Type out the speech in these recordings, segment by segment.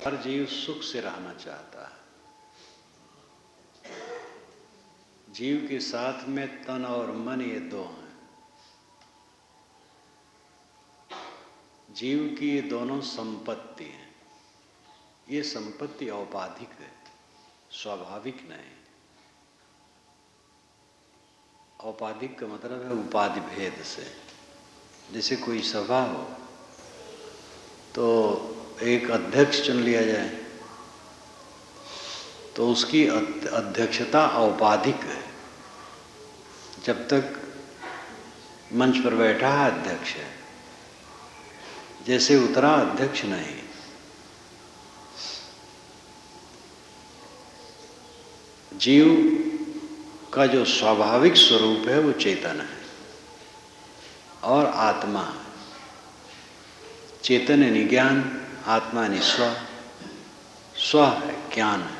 हर जीव सुख से रहना चाहता है। जीव के साथ में तन और मन ये दो हैं। जीव की ये दोनों संपत्ति हैं। ये संपत्ति औपाधिक है, स्वाभाविक नहीं। औपाधिक का मतलब है उपाधि भेद से। जैसे कोई सभा हो तो एक अध्यक्ष चुन लिया जाए तो उसकी अध्यक्षता औपाधिक है। जब तक मंच पर बैठा है अध्यक्ष है, जैसे उतरा अध्यक्ष नहीं। जीव का जो स्वाभाविक स्वरूप है वो चेतन है और आत्मा है। चेतन यानी ज्ञान, आत्मा यानी स्व। स्व है, ज्ञान है।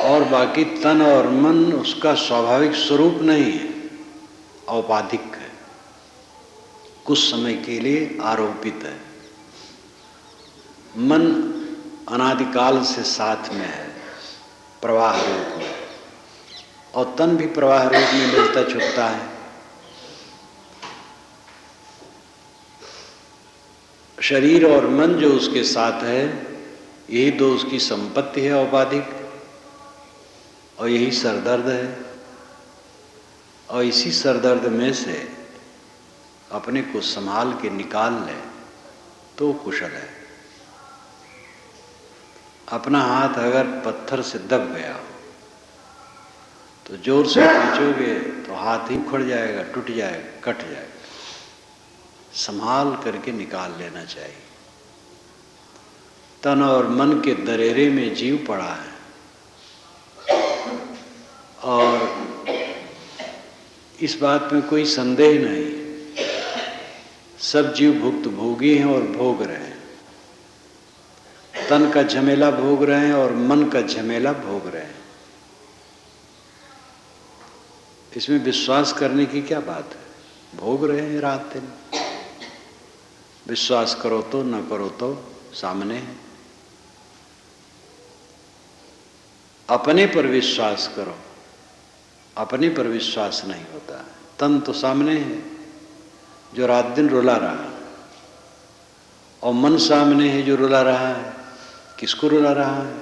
और बाकी तन और मन उसका स्वाभाविक स्वरूप नहीं है, औपाधिक है, कुछ समय के लिए आरोपित है। मन अनादिकाल से साथ में है, प्रवाह रूप में, और तन भी प्रवाह रूप में मिलता छुपता है। शरीर और मन जो उसके साथ है, यही दो उसकी संपत्ति है औपाधिक, और यही सरदर्द है। और इसी सरदर्द में से अपने को संभाल के निकाल ले तो कुशल है। अपना हाथ अगर पत्थर से दब गया हो तो जोर से खींचोगे तो हाथ ही उखड़ जाएगा, टूट जाएगा, कट जाएगा। संभाल करके निकाल लेना चाहिए। तन और मन के दरेरे में जीव पड़ा है और इस बात में कोई संदेह नहीं। सब जीव भुक्त भोगी हैं और भोग रहे हैं। तन का झमेला भोग रहे हैं और मन का झमेला भोग रहे हैं। इसमें विश्वास करने की क्या बात है? भोग रहे हैं रात दिन। विश्वास करो तो न करो तो सामने है। अपने पर विश्वास करो, अपने पर विश्वास नहीं होता है। तन तो सामने है जो रात दिन रुला रहा है, और मन सामने है जो रुला रहा है। किसको रुला रहा है?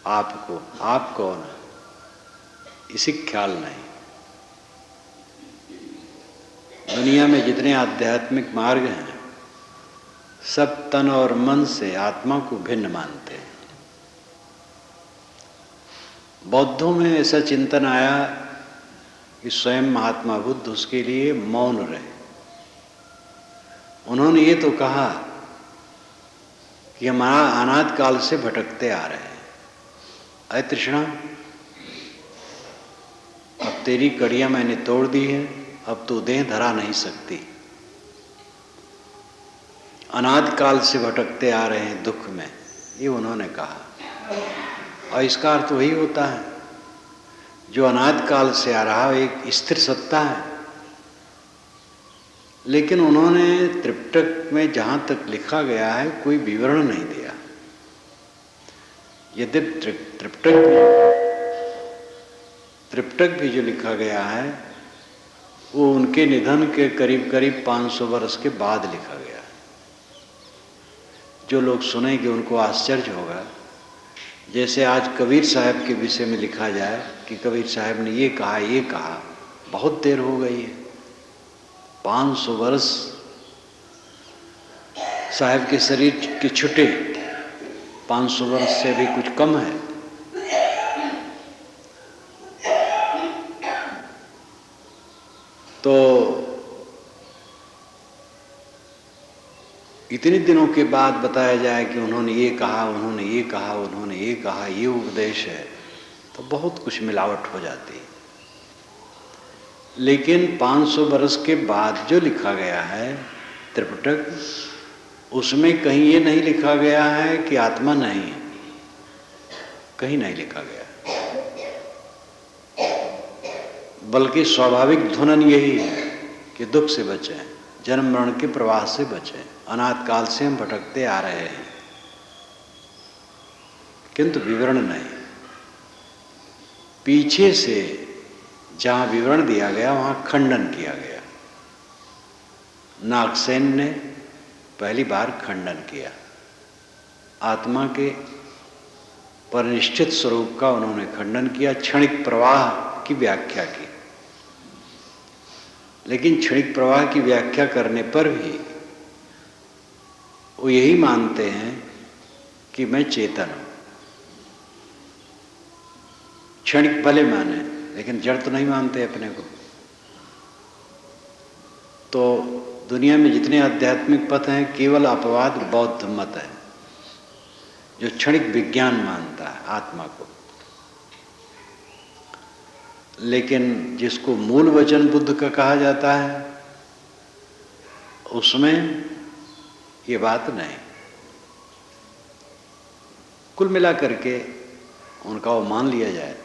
आपको। आप कौन है इसी ख्याल नहीं। दुनिया में जितने आध्यात्मिक मार्ग हैं सब तन और मन से आत्मा को भिन्न मानते हैं। बौद्धों में ऐसा चिंतन आया कि स्वयं महात्मा बुद्ध उसके लिए मौन रहे। उन्होंने ये तो कहा कि हम अनाद काल से भटकते आ रहे हैं। अय तृष्णा, अब तेरी कड़ियां मैंने तोड़ दी है, अब तो देह धरा नहीं सकती। अनाद काल से भटकते आ रहे हैं दुख में, ये उन्होंने कहा। और इसका अर्थ वही होता है जो अनाद काल से आ रहा एक स्थिर सत्ता है। लेकिन उन्होंने त्रिपिटक में जहां तक लिखा गया है कोई विवरण नहीं दिया। यदि त्रिपिटक भी जो लिखा गया है वो उनके निधन के करीब करीब 500 वर्ष के बाद लिखा गया है। जो लोग सुनेंगे उनको आश्चर्य होगा। जैसे आज कबीर साहब के विषय में लिखा जाए कि कबीर साहब ने ये कहा, ये कहा, बहुत देर हो गई है। 500 वर्ष साहब के शरीर के छुटे, 500 वर्ष से भी कुछ कम है। तो इतने दिनों के बाद बताया जाए कि उन्होंने ये कहा, उन्होंने ये कहा, उन्होंने ये कहा, ये उपदेश है, तो बहुत कुछ मिलावट हो जाती है। लेकिन 500 वर्ष के बाद जो लिखा गया है त्रिपिटक, उसमें कहीं ये नहीं लिखा गया है कि आत्मा नहीं है। कहीं नहीं लिखा गया, बल्कि स्वाभाविक धुनन यही है कि दुख से बचें, जन्म मरण के प्रवाह से बचें। अनाथ काल से हम भटकते आ रहे हैं, किंतु विवरण नहीं। पीछे से जहां विवरण दिया गया वहां खंडन किया गया। नागसेन ने पहली बार खंडन किया। आत्मा के परिनिष्ठित स्वरूप का उन्होंने खंडन किया, क्षणिक प्रवाह की व्याख्या की। लेकिन क्षणिक प्रवाह की व्याख्या करने पर भी वो यही मानते हैं कि मैं चेतन हूं। क्षणिक भले माने, लेकिन जड़ तो नहीं मानते अपने को। तो दुनिया में जितने आध्यात्मिक पथ हैं, केवल अपवाद बौद्ध मत है, जो क्षणिक विज्ञान मानता है आत्मा को। लेकिन जिसको मूल वचन बुद्ध का कहा जाता है, उसमें ये बात नहीं। कुल मिला करके उनका वो मान लिया जाए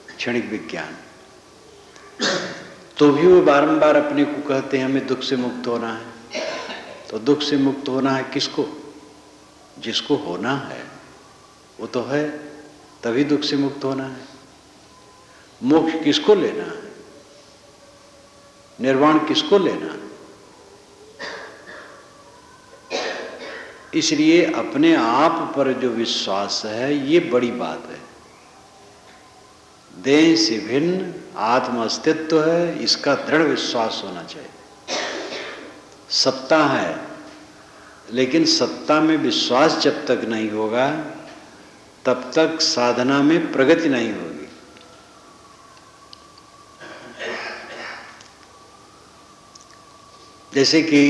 क्षणिक विज्ञान, तो भी वो बारंबार अपने को कहते हैं हमें दुख से मुक्त होना है। तो दुख से मुक्त होना है किसको? जिसको होना है वो तो है, तभी दुख से मुक्त होना है। मोक्ष किसको लेना है? निर्वाण किसको लेना है? इसलिए अपने आप पर जो विश्वास है ये बड़ी बात है। देह से भिन्न आत्म अस्तित्व है, इसका दृढ़ विश्वास होना चाहिए। सत्ता है, लेकिन सत्ता में विश्वास जब तक नहीं होगा तब तक साधना में प्रगति नहीं होगी। जैसे कि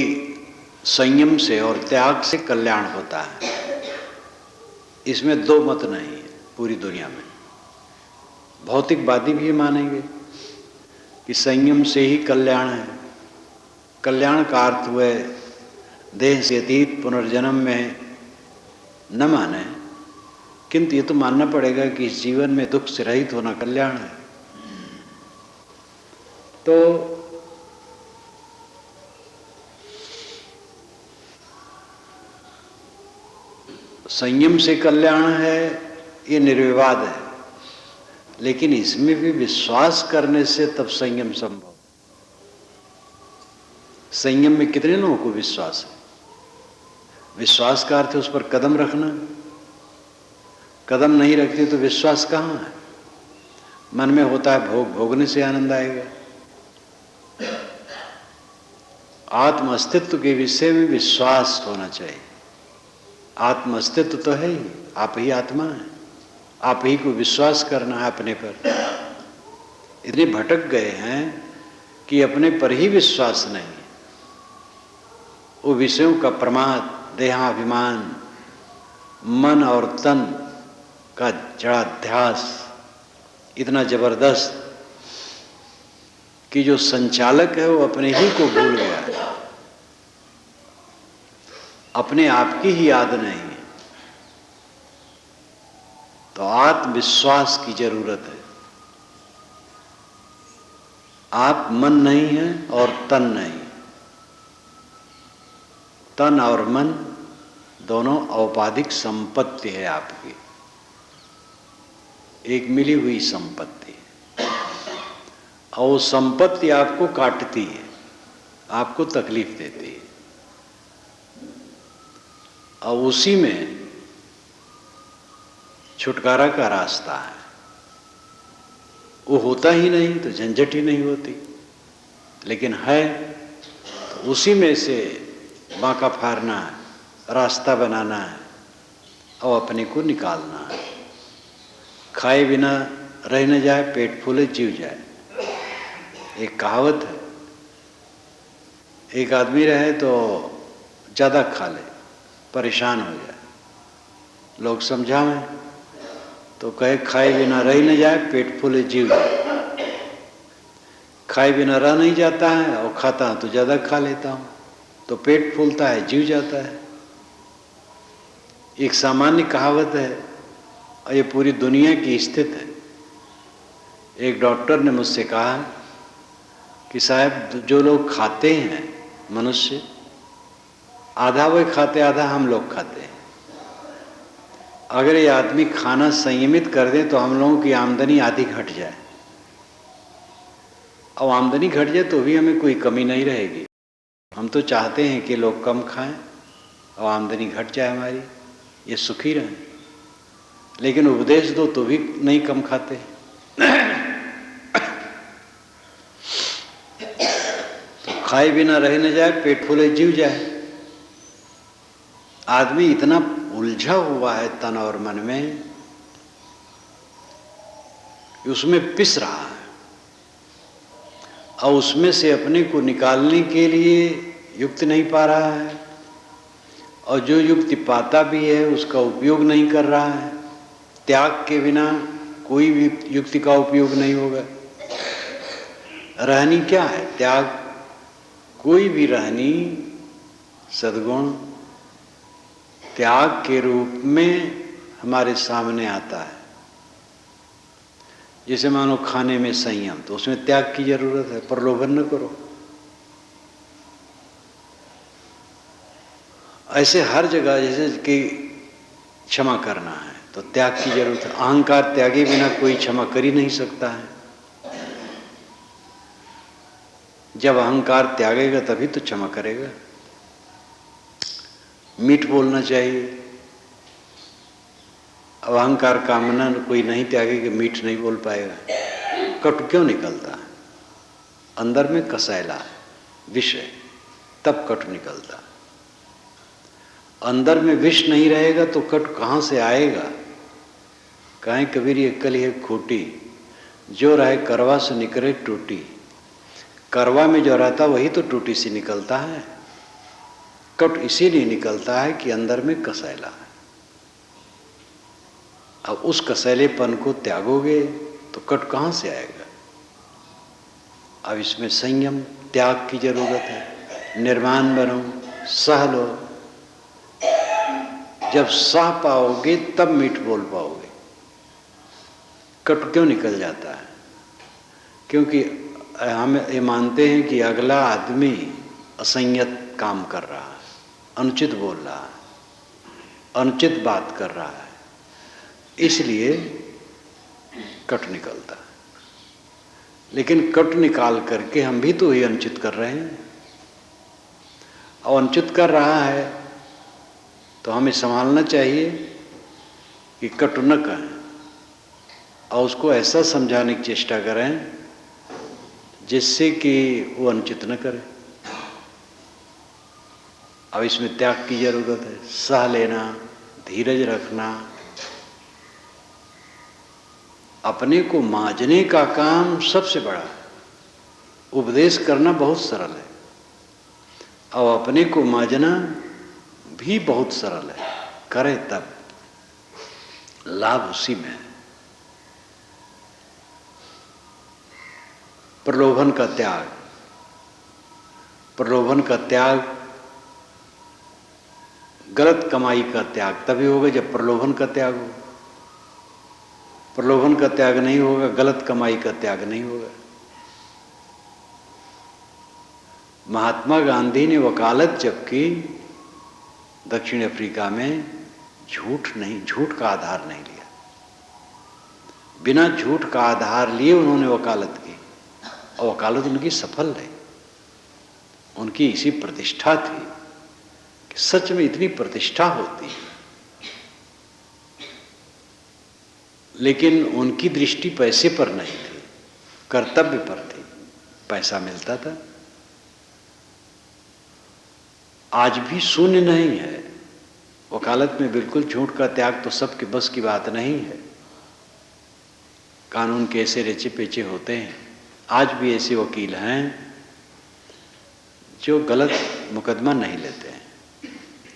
संयम से और त्याग से कल्याण होता है, इसमें दो मत नहीं है पूरी दुनिया में। भौतिकवादी भी मानेंगे कि संयम से ही कल्याण है। कल्याण का अर्थ हुए देह से अतीत पुनर्जन्म में न माने, किंतु ये तो मानना पड़ेगा कि इस जीवन में दुख से रहित होना कल्याण है। तो संयम से कल्याण है, ये निर्विवाद है, लेकिन इसमें भी विश्वास करने से तब संयम संभव। संयम में कितने लोगों को विश्वास है? विश्वास का अर्थ है उस पर कदम रखना। कदम नहीं रखते तो विश्वास कहाँ है? मन में होता है भोग, भोगने से आनंद आएगा। आत्म अस्तित्व के विषय में विश्वास होना चाहिए। आत्म अस्तित्व तो है ही, आप ही आत्मा है, आप ही को विश्वास करना है अपने पर। इतने भटक गए हैं कि अपने पर ही विश्वास नहीं। वो विषयों का प्रमाद, देहाभिमान, मन और तन का जड़ाध्यास इतना जबरदस्त कि जो संचालक है वो अपने ही को भूल गया है, अपने आप की ही याद नहीं है। तो आत्मविश्वास की जरूरत है। आप मन नहीं है और तन नहीं। तन और मन दोनों औपाधिक संपत्ति है आपकी, एक मिली हुई संपत्ति है। और वो संपत्ति आपको काटती है, आपको तकलीफ देती है। और उसी में छुटकारा का रास्ता है। वो होता ही नहीं तो झंझट ही नहीं होती, लेकिन है तो उसी में से बांका फाड़ना है, रास्ता बनाना है और अपने को निकालना है। खाए बिना रह न जाए, पेट फूले जीव जाए, एक कहावत है। एक आदमी रहे तो ज़्यादा खा ले, परेशान हो जाए, लोग समझावें तो कहे खाए बिना रह न जाए, पेट फूले जीव जाए। खाए बिना रह नहीं जाता है और खाता हूँ तो ज़्यादा खा लेता हूँ, तो पेट फूलता है, जीव जाता है। एक सामान्य कहावत है और ये पूरी दुनिया की स्थिति है। एक डॉक्टर ने मुझसे कहा कि साहब जो लोग खाते हैं मनुष्य, आधा वही खाते, आधा हम लोग खाते हैं। अगर ये आदमी खाना संयमित कर दे तो हम लोगों की आमदनी आधी घट जाए। अब आमदनी घट जाए तो भी हमें कोई कमी नहीं रहेगी। हम तो चाहते हैं कि लोग कम खाएं और आमदनी घट जाए हमारी, ये सुखी रहें। लेकिन उपदेश दो तो भी नहीं कम खाते। तो खाए बिना रह न जाए, पेट फूले जीव जाए। आदमी इतना उलझा हुआ है तन और मन में, उसमें पिस रहा है और उसमें से अपने को निकालने के लिए युक्ति नहीं पा रहा है, और जो युक्ति पाता भी है उसका उपयोग नहीं कर रहा है। त्याग के बिना कोई भी युक्ति का उपयोग नहीं होगा। रहनी क्या है? त्याग। कोई भी रहनी सद्गुण त्याग के रूप में हमारे सामने आता है। जैसे मानो खाने में संयम, तो उसमें त्याग की जरूरत है। प्रलोभन न करो। ऐसे हर जगह जैसे कि क्षमा करना है तो त्याग की जरूरत है। अहंकार त्यागे बिना कोई क्षमा कर ही नहीं सकता है। जब अहंकार त्यागेगा तभी तो क्षमा करेगा। मीठ बोलना चाहिए। अब अहंकार कामना कोई नहीं त्यागेगा, मीठ नहीं बोल पाएगा। कटु क्यों निकलता है? अंदर में कसैला है, विष है, तब कटु निकलता। अंदर में विष नहीं रहेगा तो कटु कहाँ से आएगा? कहें कबीर ये कली है खोटी, जो रहे करवा से निकले टूटी। करवा में जो रहता वही तो टूटी सी निकलता है। कट इसीलिए निकलता है कि अंदर में कसैला है। अब उस कसैलेपन को त्यागोगे तो कट कहाँ से आएगा? अब इसमें संयम त्याग की जरूरत है। निर्माण बनो, सह लो। जब सह पाओगे तब मीठ बोल पाओगे। कट क्यों निकल जाता है? क्योंकि हम ये मानते हैं कि अगला आदमी असंयत काम कर रहा है, अनुचित बोल रहा है, अनुचित बात कर रहा है, इसलिए कट निकलता है। लेकिन कट निकाल करके हम भी तो ही अनुचित कर रहे हैं, और अनुचित कर रहा है तो हमें संभालना चाहिए कि कट न कहें, और उसको ऐसा समझाने की चेष्टा करें जिससे कि वो अनुचित न करे। अब इसमें त्याग की जरूरत है। सह लेना, धीरज रखना, अपने को मांझने का काम सबसे बड़ा है। उपदेश करना बहुत सरल है और अपने को मांझना भी बहुत सरल है। करे तब लाभ उसी में है। प्रलोभन का त्याग, प्रलोभन का त्याग, गलत कमाई का त्याग तभी होगा जब प्रलोभन का त्याग हो। प्रलोभन का त्याग नहीं होगा, गलत कमाई का त्याग नहीं होगा। महात्मा गांधी ने वकालत जब की दक्षिण अफ्रीका में, झूठ का आधार नहीं लिया। बिना झूठ का आधार लिए उन्होंने वकालत की और वकालत उनकी सफल रही। उनकी इसी प्रतिष्ठा थी कि सच में इतनी प्रतिष्ठा होती है। लेकिन उनकी दृष्टि पैसे पर नहीं थी, कर्तव्य पर थी। पैसा मिलता था। आज भी शून्य नहीं है। वकालत में बिल्कुल झूठ का त्याग तो सबके बस की बात नहीं है। कानून के ऐसे रेचे पेचे होते हैं। आज भी ऐसे वकील हैं जो गलत मुकदमा नहीं लेते हैं।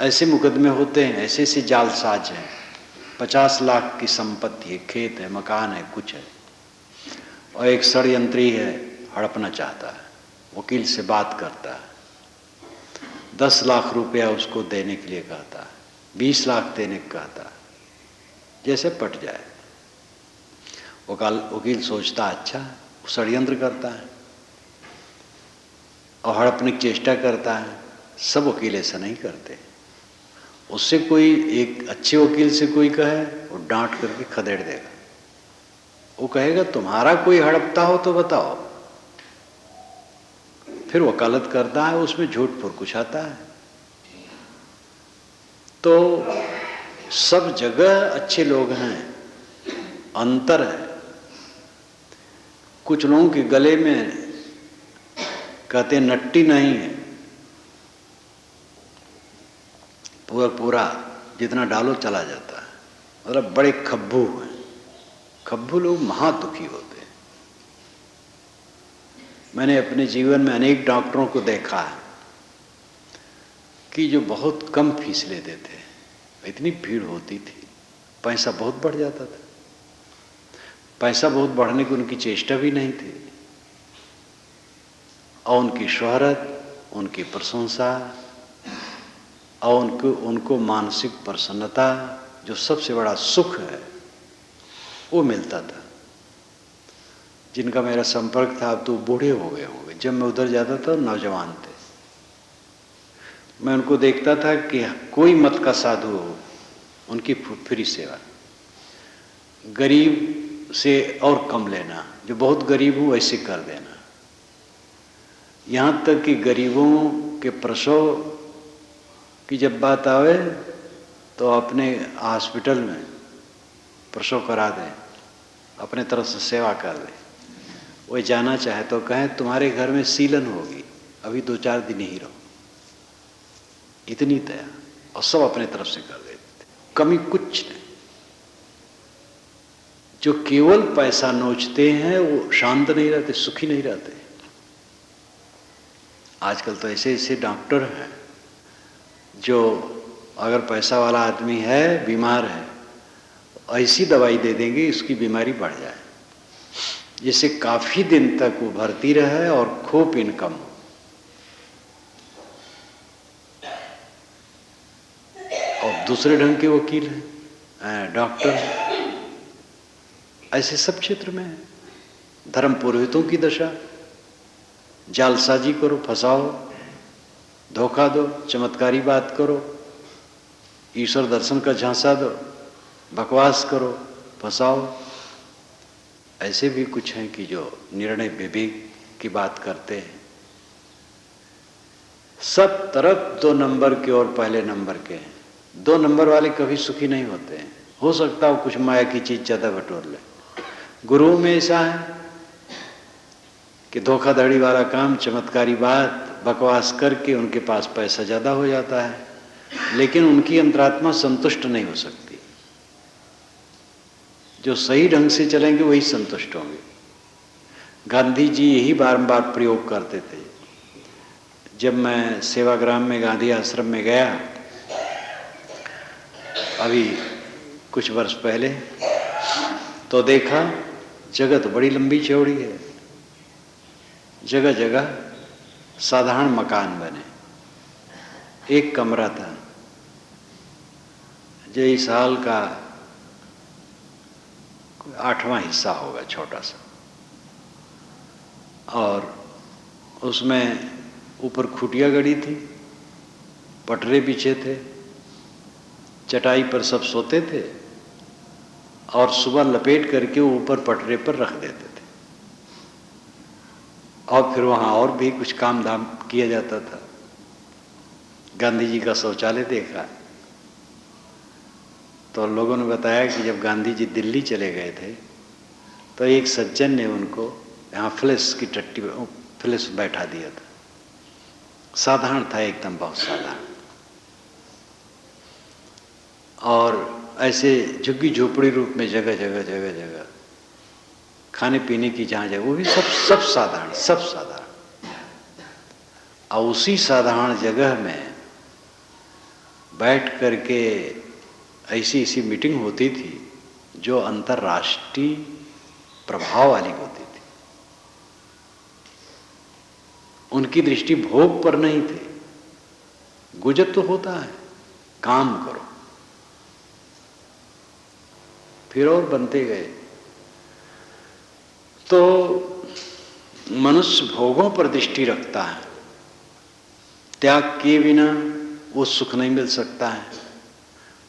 ऐसे मुकदमे होते हैं, ऐसे ऐसे जालसाज हैं। 50 लाख की संपत्ति है, खेत है, मकान है, कुछ है, और एक षड्यंत्री है, हड़पना चाहता है। वकील से बात करता है, 10 लाख रुपया उसको देने के लिए कहता है, 20 लाख देने को कहता है, जैसे पट जाए। वकील सोचता अच्छा, षड्यंत्र करता है। और हड़पने की चेष्टा करता है, सब वकील ऐसा नहीं करते। उससे कोई एक अच्छे वकील से कोई कहे, वो डांट करके खदेड़ देगा। वो कहेगा तुम्हारा कोई हड़पता हो तो बताओ, फिर वकालत करता है, उसमें झूठ फुरकुचाता है। तो सब जगह अच्छे लोग हैं, अंतर है। कुछ लोगों के गले में कहते हैं नट्टी नहीं है, पूरा पूरा जितना डालो चला जाता है, मतलब बड़े खब्बू हैं। खब्बू लोग महादुखी होते हैं। मैंने अपने जीवन में अनेक डॉक्टरों को देखा है कि जो बहुत कम फीस लेते थे, इतनी भीड़ होती थी, पैसा बहुत बढ़ जाता था। पैसा बहुत बढ़ने की उनकी चेष्टा भी नहीं थी, और उनकी शोहरत, उनकी प्रशंसा और उनको मानसिक प्रसन्नता, जो सबसे बड़ा सुख है, वो मिलता था। जिनका मेरा संपर्क था, अब तो बूढ़े हो गए होंगे। जब मैं उधर जाता था नौजवान थे। मैं उनको देखता था कि कोई मत का साधु हो, उनकी फ्री सेवा। गरीब से और कम लेना, जो बहुत गरीब हो वैसे कर देना। यहाँ तक कि गरीबों के प्रसव की जब बात आवे तो अपने हॉस्पिटल में प्रसव करा दें, अपने तरफ से सेवा कर दें। वो जाना चाहे तो कहें तुम्हारे घर में सीलन होगी, अभी 2-4 दिन ही रहो, इतनी दया। और सब अपने तरफ से कर देते, कमी कुछ नहीं। जो केवल पैसा नोचते हैं वो शांत नहीं रहते, सुखी नहीं रहते। आजकल तो ऐसे ऐसे डॉक्टर हैं जो अगर पैसा वाला आदमी है, बीमार है, ऐसी दवाई दे देंगे उसकी बीमारी बढ़ जाए, जिससे काफी दिन तक वो भर्ती रहे और खूब इनकम हो। और दूसरे ढंग के वकील हैं, डॉक्टर हैं, ऐसे सब क्षेत्र में है। धर्म पुरोहितों की दशा, जालसाजी करो, फंसाओ, धोखा दो, चमत्कारी बात करो, ईश्वर दर्शन का झांसा दो, बकवास करो, फंसाओ। ऐसे भी कुछ हैं कि जो निर्णय विवेक की बात करते हैं। सब तरफ 2 नंबर के और पहले नंबर के हैं। 2 नंबर वाले कभी सुखी नहीं होते हैं। हो सकता हो कुछ माया की चीज ज्यादा बटोर ले। गुरु में ऐसा है कि धोखाधड़ी वाला काम, चमत्कारी बात, बकवास करके उनके पास पैसा ज्यादा हो जाता है, लेकिन उनकी अंतरात्मा संतुष्ट नहीं हो सकती। जो सही ढंग से चलेंगे वही संतुष्ट होंगे। गांधी जी यही बारंबार प्रयोग करते थे। जब मैं सेवाग्राम में गांधी आश्रम में गया अभी कुछ वर्ष पहले, तो देखा जगह तो बड़ी लंबी चौड़ी है, जगह जगह साधारण मकान बने। एक कमरा था जो इस साल का 8वां हिस्सा होगा, छोटा सा, और उसमें ऊपर खुटिया गड़ी थी, पटरे बिछे थे, चटाई पर सब सोते थे और सुबह लपेट करके ऊपर पटरे पर रख देते थे। और फिर वहाँ और भी कुछ काम धाम किया जाता था। गांधी जी का शौचालय देखा तो लोगों ने बताया कि जब गांधी जी दिल्ली चले गए थे तो एक सज्जन ने उनको यहाँ फ्लैश की टट्टी फ्लैश बैठा दिया था। साधारण था एकदम, बहुत साधारण। और ऐसे झुग्गी झोपड़ी रूप में जगह जगह जगह जगह खाने पीने की जहाँ जगह, वो भी सब साधारण, सब साधारण। और उसी साधारण जगह में बैठ करके ऐसी ऐसी मीटिंग होती थी जो अंतर्राष्ट्रीय प्रभाव वाली होती थी। उनकी दृष्टि भोग पर नहीं थी। गुजर तो होता है, काम करो। फिर और बनते गए। तो मनुष्य भोगों पर दृष्टि रखता है, त्याग के बिना वो सुख नहीं मिल सकता है।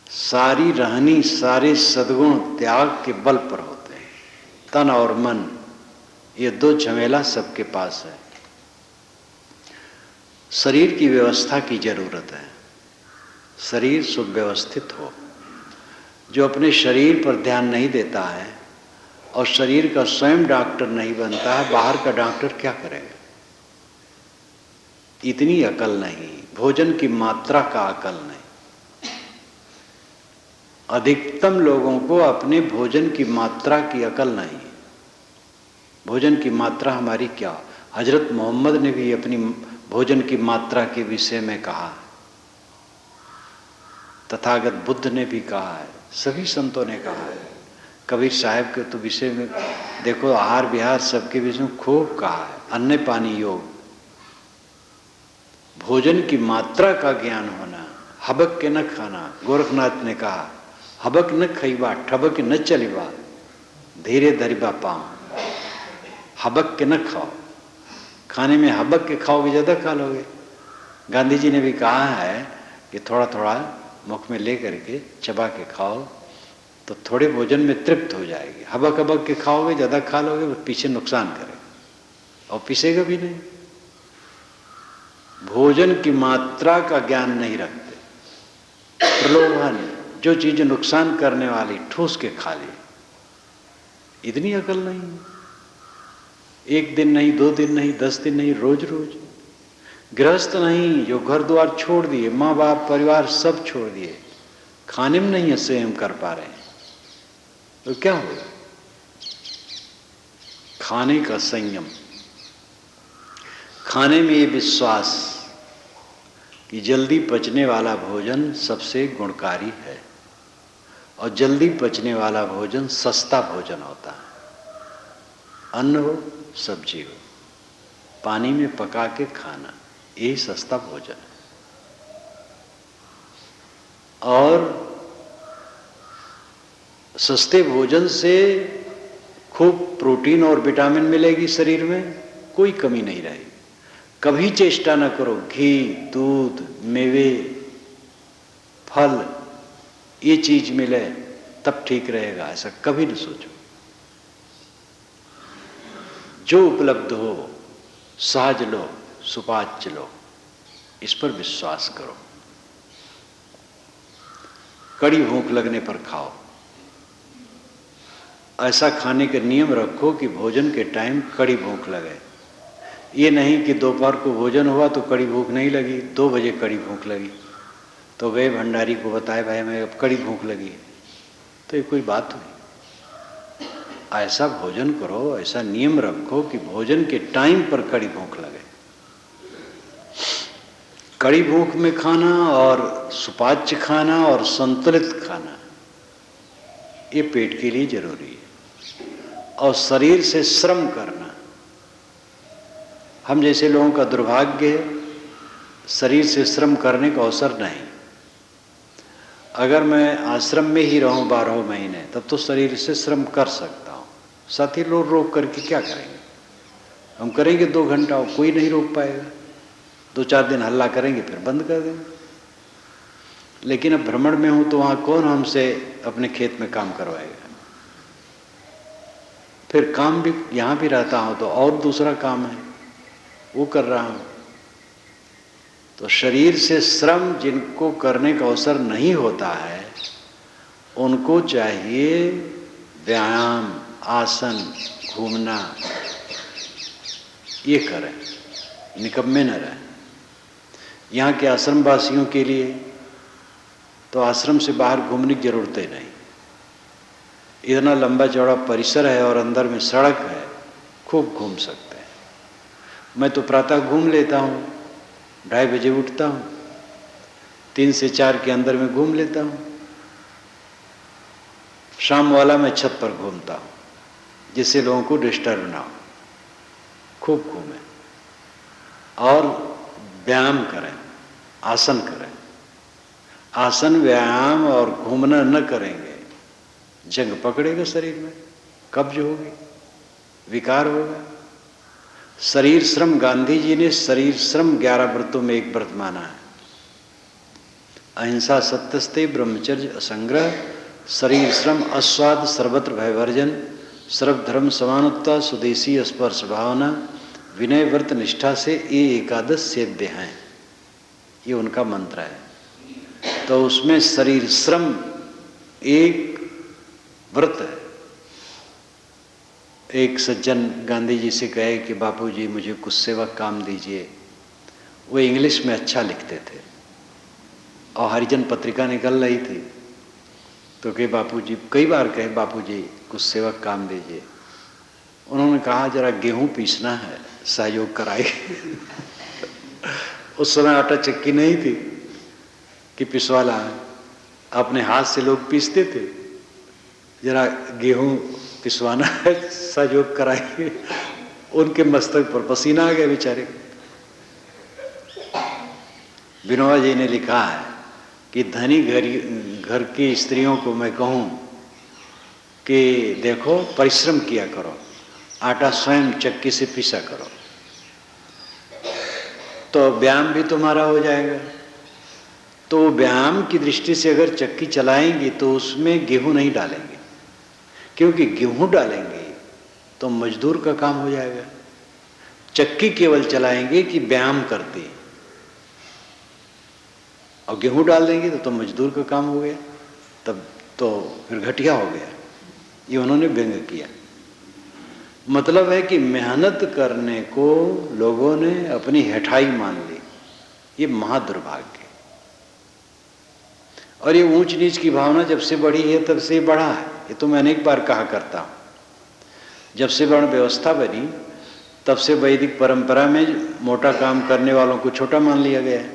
सारी रहनी, सारे सद्गुण त्याग के बल पर होते हैं। तन और मन, ये दो झमेला सबके पास है। शरीर की व्यवस्था की जरूरत है, शरीर सुव्यवस्थित हो। जो अपने शरीर पर ध्यान नहीं देता है और शरीर का स्वयं डॉक्टर नहीं बनता है, बाहर का डॉक्टर क्या करेगा? इतनी अकल नहीं, भोजन की मात्रा का अकल नहीं। अधिकतम लोगों को अपने भोजन की मात्रा की अकल नहीं। भोजन की मात्रा हमारी क्या? हजरत मोहम्मद ने भी अपनी भोजन की मात्रा के विषय में कहा, तथागत बुद्ध ने भी कहा है, सभी संतों ने कहा है। कबीर साहब के तो विषय में देखो, आहार विहार सबके विषय में खूब कहा है। अन्न पानी योग, भोजन की मात्रा का ज्ञान होना, हबक के न खाना। गोरखनाथ ने कहा, हबक न खइबा ठबक न चलिबा, धीरे धरिबा पाँव। हबक के न खाओ, खाने में हबक के खाओगे ज्यादा खा लोगे। गांधी जी ने भी कहा है कि थोड़ा थोड़ा मुख में ले करके चबा के खाओ तो थोड़े भोजन में तृप्त हो जाएगी। हबक हबक के खाओगे ज्यादा खा लोगे, वो पीछे नुकसान करेगा और पीसेगा भी नहीं। भोजन की मात्रा का ज्ञान नहीं रखते, प्रलोभन, जो चीजें नुकसान करने वाली ठूस के खा ली। इतनी अकल नहीं। एक दिन नहीं, 2 दिन नहीं, 10 दिन नहीं, रोज रोज। गृहस्थ नहीं, जो घर द्वार छोड़ दिए, माँ बाप परिवार सब छोड़ दिए, खाने में नहीं संयम कर पा रहे हैं, तो क्या होगा? खाने का संयम, खाने में ये विश्वास कि जल्दी पचने वाला भोजन सबसे गुणकारी है और जल्दी पचने वाला भोजन सस्ता भोजन होता है। अन्न हो, सब्जी हो, पानी में पका के खाना, यही सस्ता भोजन है। और सस्ते भोजन से खूब प्रोटीन और विटामिन मिलेगी शरीर में, कोई कमी नहीं रहेगी। कभी चेष्टा न करो घी, दूध, मेवे, फल, ये चीज मिले तब ठीक रहेगा, ऐसा कभी न सोचो। जो उपलब्ध हो सहज लो, सुपाच्य लो, इस पर विश्वास करो। कड़ी भूख लगने पर खाओ। ऐसा खाने के नियम रखो कि भोजन के टाइम कड़ी भूख लगे। ये नहीं कि दोपहर को भोजन हुआ तो कड़ी भूख नहीं लगी, 2 बजे कड़ी भूख लगी तो गए भंडारी को बताए, भाई मैं अब कड़ी भूख लगी है, तो ये कोई बात हुई? ऐसा भोजन करो, ऐसा नियम रखो कि भोजन के टाइम पर कड़ी भूख लगे। कड़ी भूख में खाना और सुपाच्य खाना और संतुलित खाना, ये पेट के लिए जरूरी है। और शरीर से श्रम करना, हम जैसे लोगों का दुर्भाग्य है, शरीर से श्रम करने का अवसर नहीं। अगर मैं आश्रम में ही रहूं 12 महीने तब तो शरीर से श्रम कर सकता हूं। साथी लोग रोक करके क्या करेंगे? हम करेंगे 2 घंटा, और कोई नहीं रोक पाएगा। 2-4 दिन हल्ला करेंगे, फिर बंद कर देंगे। लेकिन अब भ्रमण में हूं तो वहां कौन हमसे अपने खेत में काम करवाएगा? फिर काम भी यहां भी रहता हूं तो और दूसरा काम है, वो कर रहा हूं। तो शरीर से श्रम जिनको करने का अवसर नहीं होता है, उनको चाहिए व्यायाम, आसन, घूमना, ये करें, निकम्मे न रहें। यहाँ के आश्रम वासियों के लिए तो आश्रम से बाहर घूमने की जरूरत ही नहीं। इतना लंबा चौड़ा परिसर है और अंदर में सड़क है, खूब घूम सकते हैं। मैं तो प्रातः घूम लेता हूँ, 2:30 बजे उठता हूँ, 3 से 4 के अंदर में घूम लेता हूँ। शाम वाला मैं छत पर घूमता हूँ जिससे लोगों को डिस्टर्ब ना हो। खूब घूमें और व्यायाम करें, आसन करें। आसन, व्यायाम और घूमना न करेंगे, जंग पकड़ेगा शरीर में, कब्ज होगी, विकार होगा। शरीर श्रम गांधी जी ने शरीर श्रम 11 व्रतों में एक व्रत माना है। अहिंसा, सत्यस्ते, ब्रह्मचर्य, असंग्रह, शरीर श्रम, अस्वाद, सर्वत्र भयवर्जन, सर्वधर्म समानता, स्वदेशी स्पर्श भावना, विनय, व्रत, निष्ठा से ये 11 सेव्य हैं। ये उनका मंत्र है। तो उसमें शरीर श्रम एक व्रत है। एक सज्जन गांधी जी से कहे कि बापूजी मुझे कुछ सेवक काम दीजिए। वो इंग्लिश में अच्छा लिखते थे और हरिजन पत्रिका निकल रही थी। तो कहे बापूजी, कई बार कहे बापूजी कुछ सेवक काम दीजिए। उन्होंने कहा जरा गेहूं पीसना है, सहयोग कराइए। उस समय आटा चक्की नहीं थी कि पिसवा लाए, अपने हाथ से लोग पीसते थे। जरा गेहूं पिसवाना है, सहयोग कराइए। उनके मस्तक पर पसीना आ गया बेचारे। विनोबा जी ने लिखा है कि धनी घर की स्त्रियों को मैं कहूं कि देखो परिश्रम किया करो, आटा स्वयं चक्की से पीसा करो, तो व्यायाम भी तुम्हारा हो जाएगा। तो व्यायाम की दृष्टि से अगर चक्की चलाएंगी तो उसमें गेहूं नहीं डालेंगे, क्योंकि गेहूं डालेंगे तो मजदूर का काम हो जाएगा। चक्की केवल चलाएंगे कि व्यायाम करते, और गेहूं डाल देंगे तो मजदूर का काम हो गया, तब तो फिर घटिया हो गया। ये उन्होंने व्यंग किया। मतलब है कि मेहनत करने को लोगों ने अपनी हेठाई मान ली। ये महादुर्भाग्य। और ये ऊंच नीच की भावना जब से बढ़ी है तब से बढ़ा है। ये तो मैं अनेक बार कहा करता हूं। जब से वर्ण व्यवस्था बनी तब से वैदिक परंपरा में मोटा काम करने वालों को छोटा मान लिया गया है,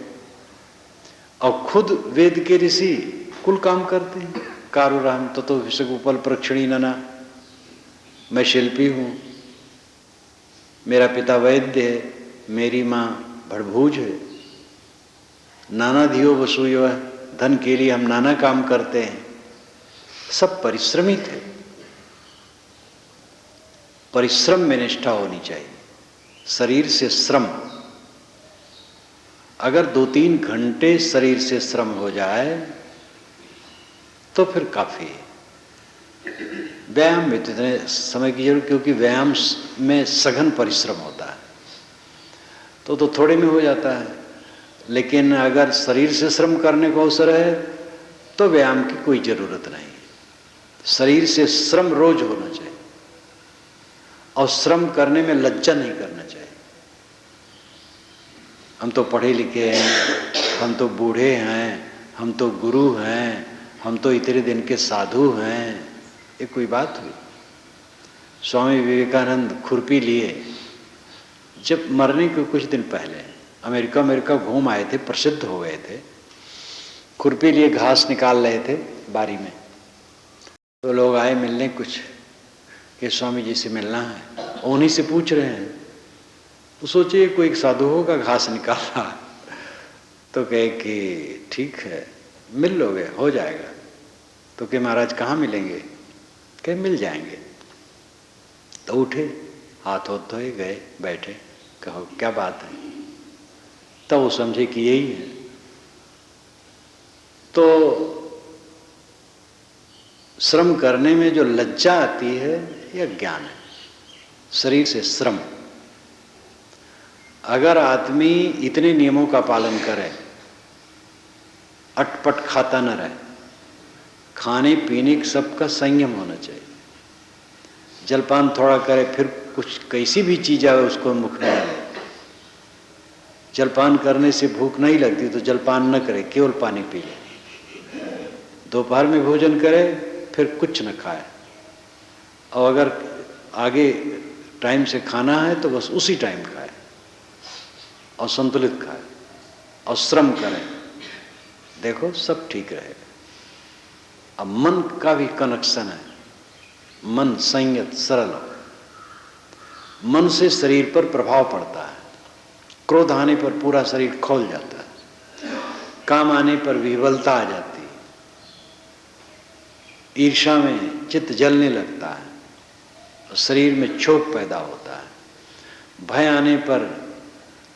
और खुद वेद के ऋषि कुल काम करते हैं। कारुराम ततो विषगोपाल प्रक्षणी नना, मैं शिल्पी हूं, मेरा पिता वैद्य है, मेरी माँ भड़भूज है, नाना धियो वसूयो है, धन के लिए हम नाना काम करते हैं। सब परिश्रमी थे। परिश्रम में निष्ठा होनी चाहिए। शरीर से श्रम, अगर 2-3 घंटे शरीर से श्रम हो जाए तो फिर काफी है। व्यायाम में तो इतने समय की जरूरत, क्योंकि व्यायाम में सघन परिश्रम होता है तो थोड़े में हो जाता है। लेकिन अगर शरीर से श्रम करने को अवसर है तो व्यायाम की कोई जरूरत नहीं। शरीर से श्रम रोज होना चाहिए, और श्रम करने में लज्जा नहीं करना चाहिए। हम तो पढ़े लिखे हैं, हम तो बूढ़े हैं, हम तो गुरु हैं, हम तो इतने दिन के साधु हैं, ये कोई बात हुई? स्वामी विवेकानंद खुरपी लिए जब मरने के कुछ दिन पहले अमेरिका घूम आए थे, प्रसिद्ध हो गए थे, खुरपी लिए घास निकाल रहे थे बारी में। तो लोग आए मिलने कुछ कि स्वामी जी से मिलना है, उन्हीं से पूछ रहे हैं। तो सोचिए कोई एक साधु होगा घास निकाल रहा, तो कहे कि ठीक है मिल लोगे, हो जाएगा। तो कहे महाराज कहाँ मिलेंगे? कहे मिल जाएंगे। तो उठे, हाथ होत धोए, गए बैठे, कहो क्या बात है? तो वो समझे कि यही है। तो श्रम करने में जो लज्जा आती है यह ज्ञान है। शरीर से श्रम, अगर आदमी इतने नियमों का पालन करे, अटपट खाता न रहे, खाने पीने सबका संयम होना चाहिए, जलपान थोड़ा करे, फिर कुछ कैसी भी चीज आए उसको मुख में डाले। जलपान करने से भूख नहीं लगती तो जलपान न करे, केवल पानी पी ले। दोपहर में भोजन करे, फिर कुछ न खाए, और अगर आगे टाइम से खाना है तो बस उसी टाइम खाए, और संतुलित खाए, और श्रम करें। देखो सब ठीक रहेगा। अब मन का भी कनेक्शन है। मन संयत सरल हो, मन से शरीर पर प्रभाव पड़ता है। क्रोध आने पर पूरा शरीर खौल जाता है, काम आने पर विह्वलता आ जाती है, ईर्ष्या में चित्त जलने लगता है, शरीर में क्षोभ पैदा होता है, भय आने पर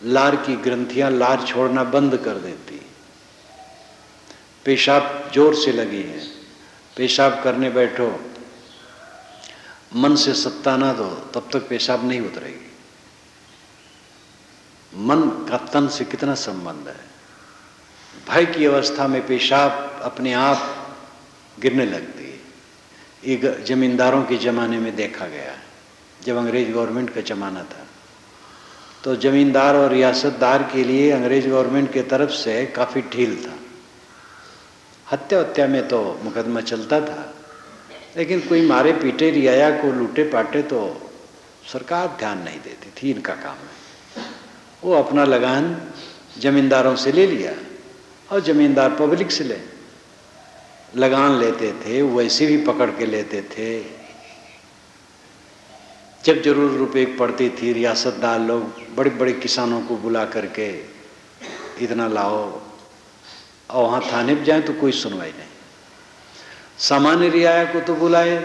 लार की ग्रंथियां लार छोड़ना बंद कर देती। पेशाब जोर से लगी है, पेशाब करने बैठो, मन से सत्ता ना दो, तब तक पेशाब नहीं उतरेगी। मन का तन से कितना संबंध है। भय की अवस्था में पेशाब अपने आप गिरने लगती है। ये जमींदारों के ज़माने में देखा गया है। जब अंग्रेज गवर्नमेंट का ज़माना था तो जमींदार और रियासतदार के लिए अंग्रेज गवर्नमेंट के तरफ से काफ़ी ढील था। हत्या हत्या में तो मुकदमा चलता था, लेकिन कोई मारे पीटे रियाया को लूटे पाटे तो सरकार ध्यान नहीं देती थी। इनका काम है, वो अपना लगान जमींदारों से ले लिया और जमींदार पब्लिक से ले लगान लेते थे, वैसे भी पकड़ के लेते थे। जब जरूर रुपए पड़ती थी, रियासतदार लोग बड़े बड़े किसानों को बुला करके इतना लाओ, और वहाँ थाने पर जाए तो कोई सुनवाई नहीं। सामान्य रियाया को तो बुलाए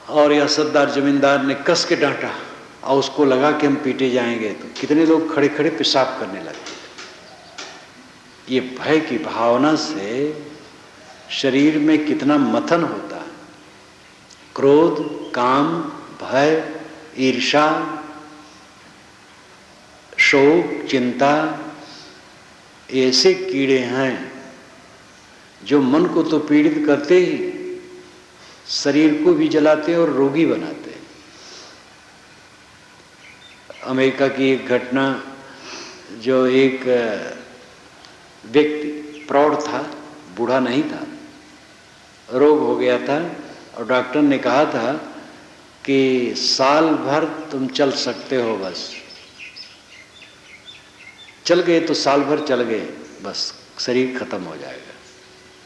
और रियासतदार जमींदार ने कस के डांटा और उसको लगा कि हम पीटे जाएंगे, तो कितने लोग खड़े खड़े पेशाब करने लगे। ये भय की भावना से शरीर में कितना मथन होता है। क्रोध, काम, भय, ईर्ष्या, शोक, चिंता, ऐसे कीड़े हैं जो मन को तो पीड़ित करते ही शरीर को भी जलाते और रोगी बनाते। अमेरिका की एक घटना, जो एक व्यक्ति प्रौढ़ था, बूढ़ा नहीं था, रोग हो गया था और डॉक्टर ने कहा था कि साल भर तुम चल सकते हो, बस चल गए तो साल भर चल गए, बस शरीर खत्म हो जाएगा।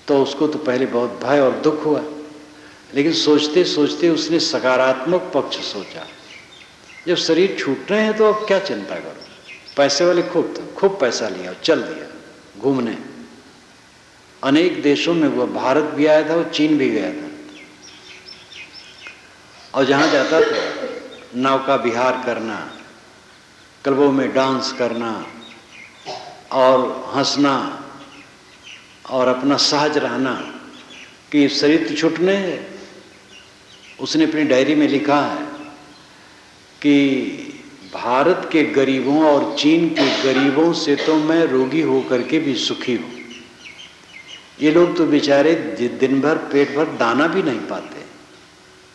तो उसको तो पहले बहुत भय और दुख हुआ, लेकिन सोचते सोचते उसने सकारात्मक पक्ष सोचा। जब शरीर छूट रहे हैं तो अब क्या चिंता करो। पैसे वाले खूब पैसा लिया, चल दिया घूमने। अनेक देशों में वो भारत भी आया था, वो चीन भी गया था, और जहाँ जाता था नौका विहार करना, क्लबों में डांस करना और हंसना और अपना सहज रहना कि शरीर तो छूटने है। उसने अपनी डायरी में लिखा है कि भारत के गरीबों और चीन के गरीबों से तो मैं रोगी होकर के भी सुखी हूँ। ये लोग तो बेचारे दिन भर पेट भर दाना भी नहीं पाते।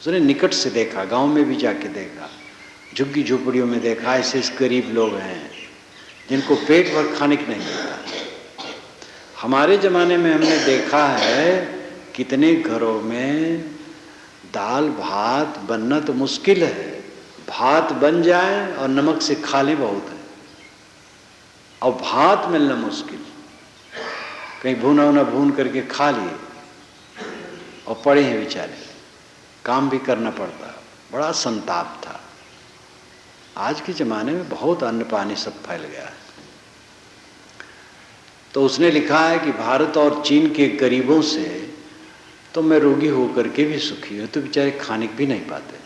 उसने निकट से देखा, गांव में भी जाके देखा, झुग्गी झोपड़ियों में देखा, ऐसे गरीब लोग हैं जिनको पेट भर खाने की नहीं मिलता। हमारे ज़माने में हमने देखा है कितने घरों में दाल भात बनना तो मुश्किल है, भात बन जाए और नमक से खा लें बहुत है, और भात मिलना मुश्किल। कहीं भुना उना भून करके खा लिए और पड़े हैं बेचारे, काम भी करना पड़ता। बड़ा संताप था। आज के ज़माने में बहुत अन्न पानी सब फैल गया है। तो उसने लिखा है कि भारत और चीन के गरीबों से तो मैं रोगी होकर के भी सुखी हूँ, तो बेचारे खाने भी नहीं पाते।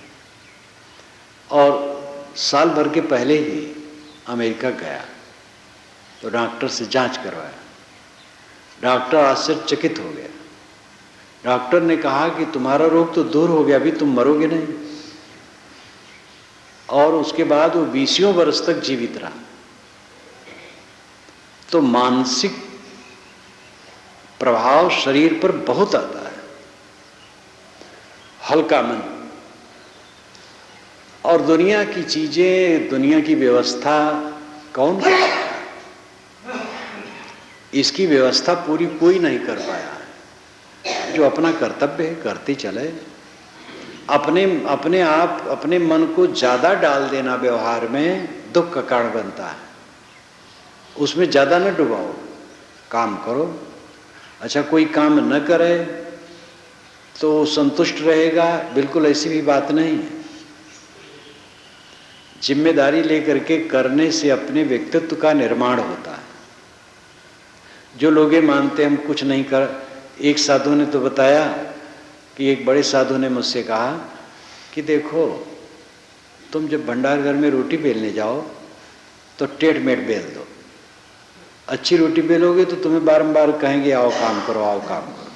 और साल भर के पहले ही अमेरिका गया तो डॉक्टर से जांच करवाया। डॉक्टर आश्चर्यचकित हो गया। डॉक्टर ने कहा कि तुम्हारा रोग तो दूर हो गया, अभी तुम मरोगे नहीं। और उसके बाद वो 20 वर्ष तक जीवित रहा। तो मानसिक प्रभाव शरीर पर बहुत आता है। हल्का मन और दुनिया की चीजें, दुनिया की व्यवस्था कौन कर सकता है? इसकी व्यवस्था पूरी कोई नहीं कर पाया है। जो अपना कर्तव्य है करते चले। अपने आप अपने मन को ज्यादा डाल देना व्यवहार में दुख का कारण बनता है। उसमें ज्यादा न डुबाओ, काम करो। अच्छा, कोई काम न करे तो संतुष्ट रहेगा, बिल्कुल ऐसी भी बात नहीं है। जिम्मेदारी लेकर के करने से अपने व्यक्तित्व का निर्माण होता है। जो लोग ये मानते हम कुछ नहीं कर, एक साधु ने तो बताया कि एक बड़े साधु ने मुझसे कहा कि देखो, तुम जब भंडार घर में रोटी बेलने जाओ तो टेढ़ मेढ़ बेल दो। अच्छी रोटी बेलोगे तो तुम्हें बारंबार कहेंगे आओ काम करो, आओ काम करो।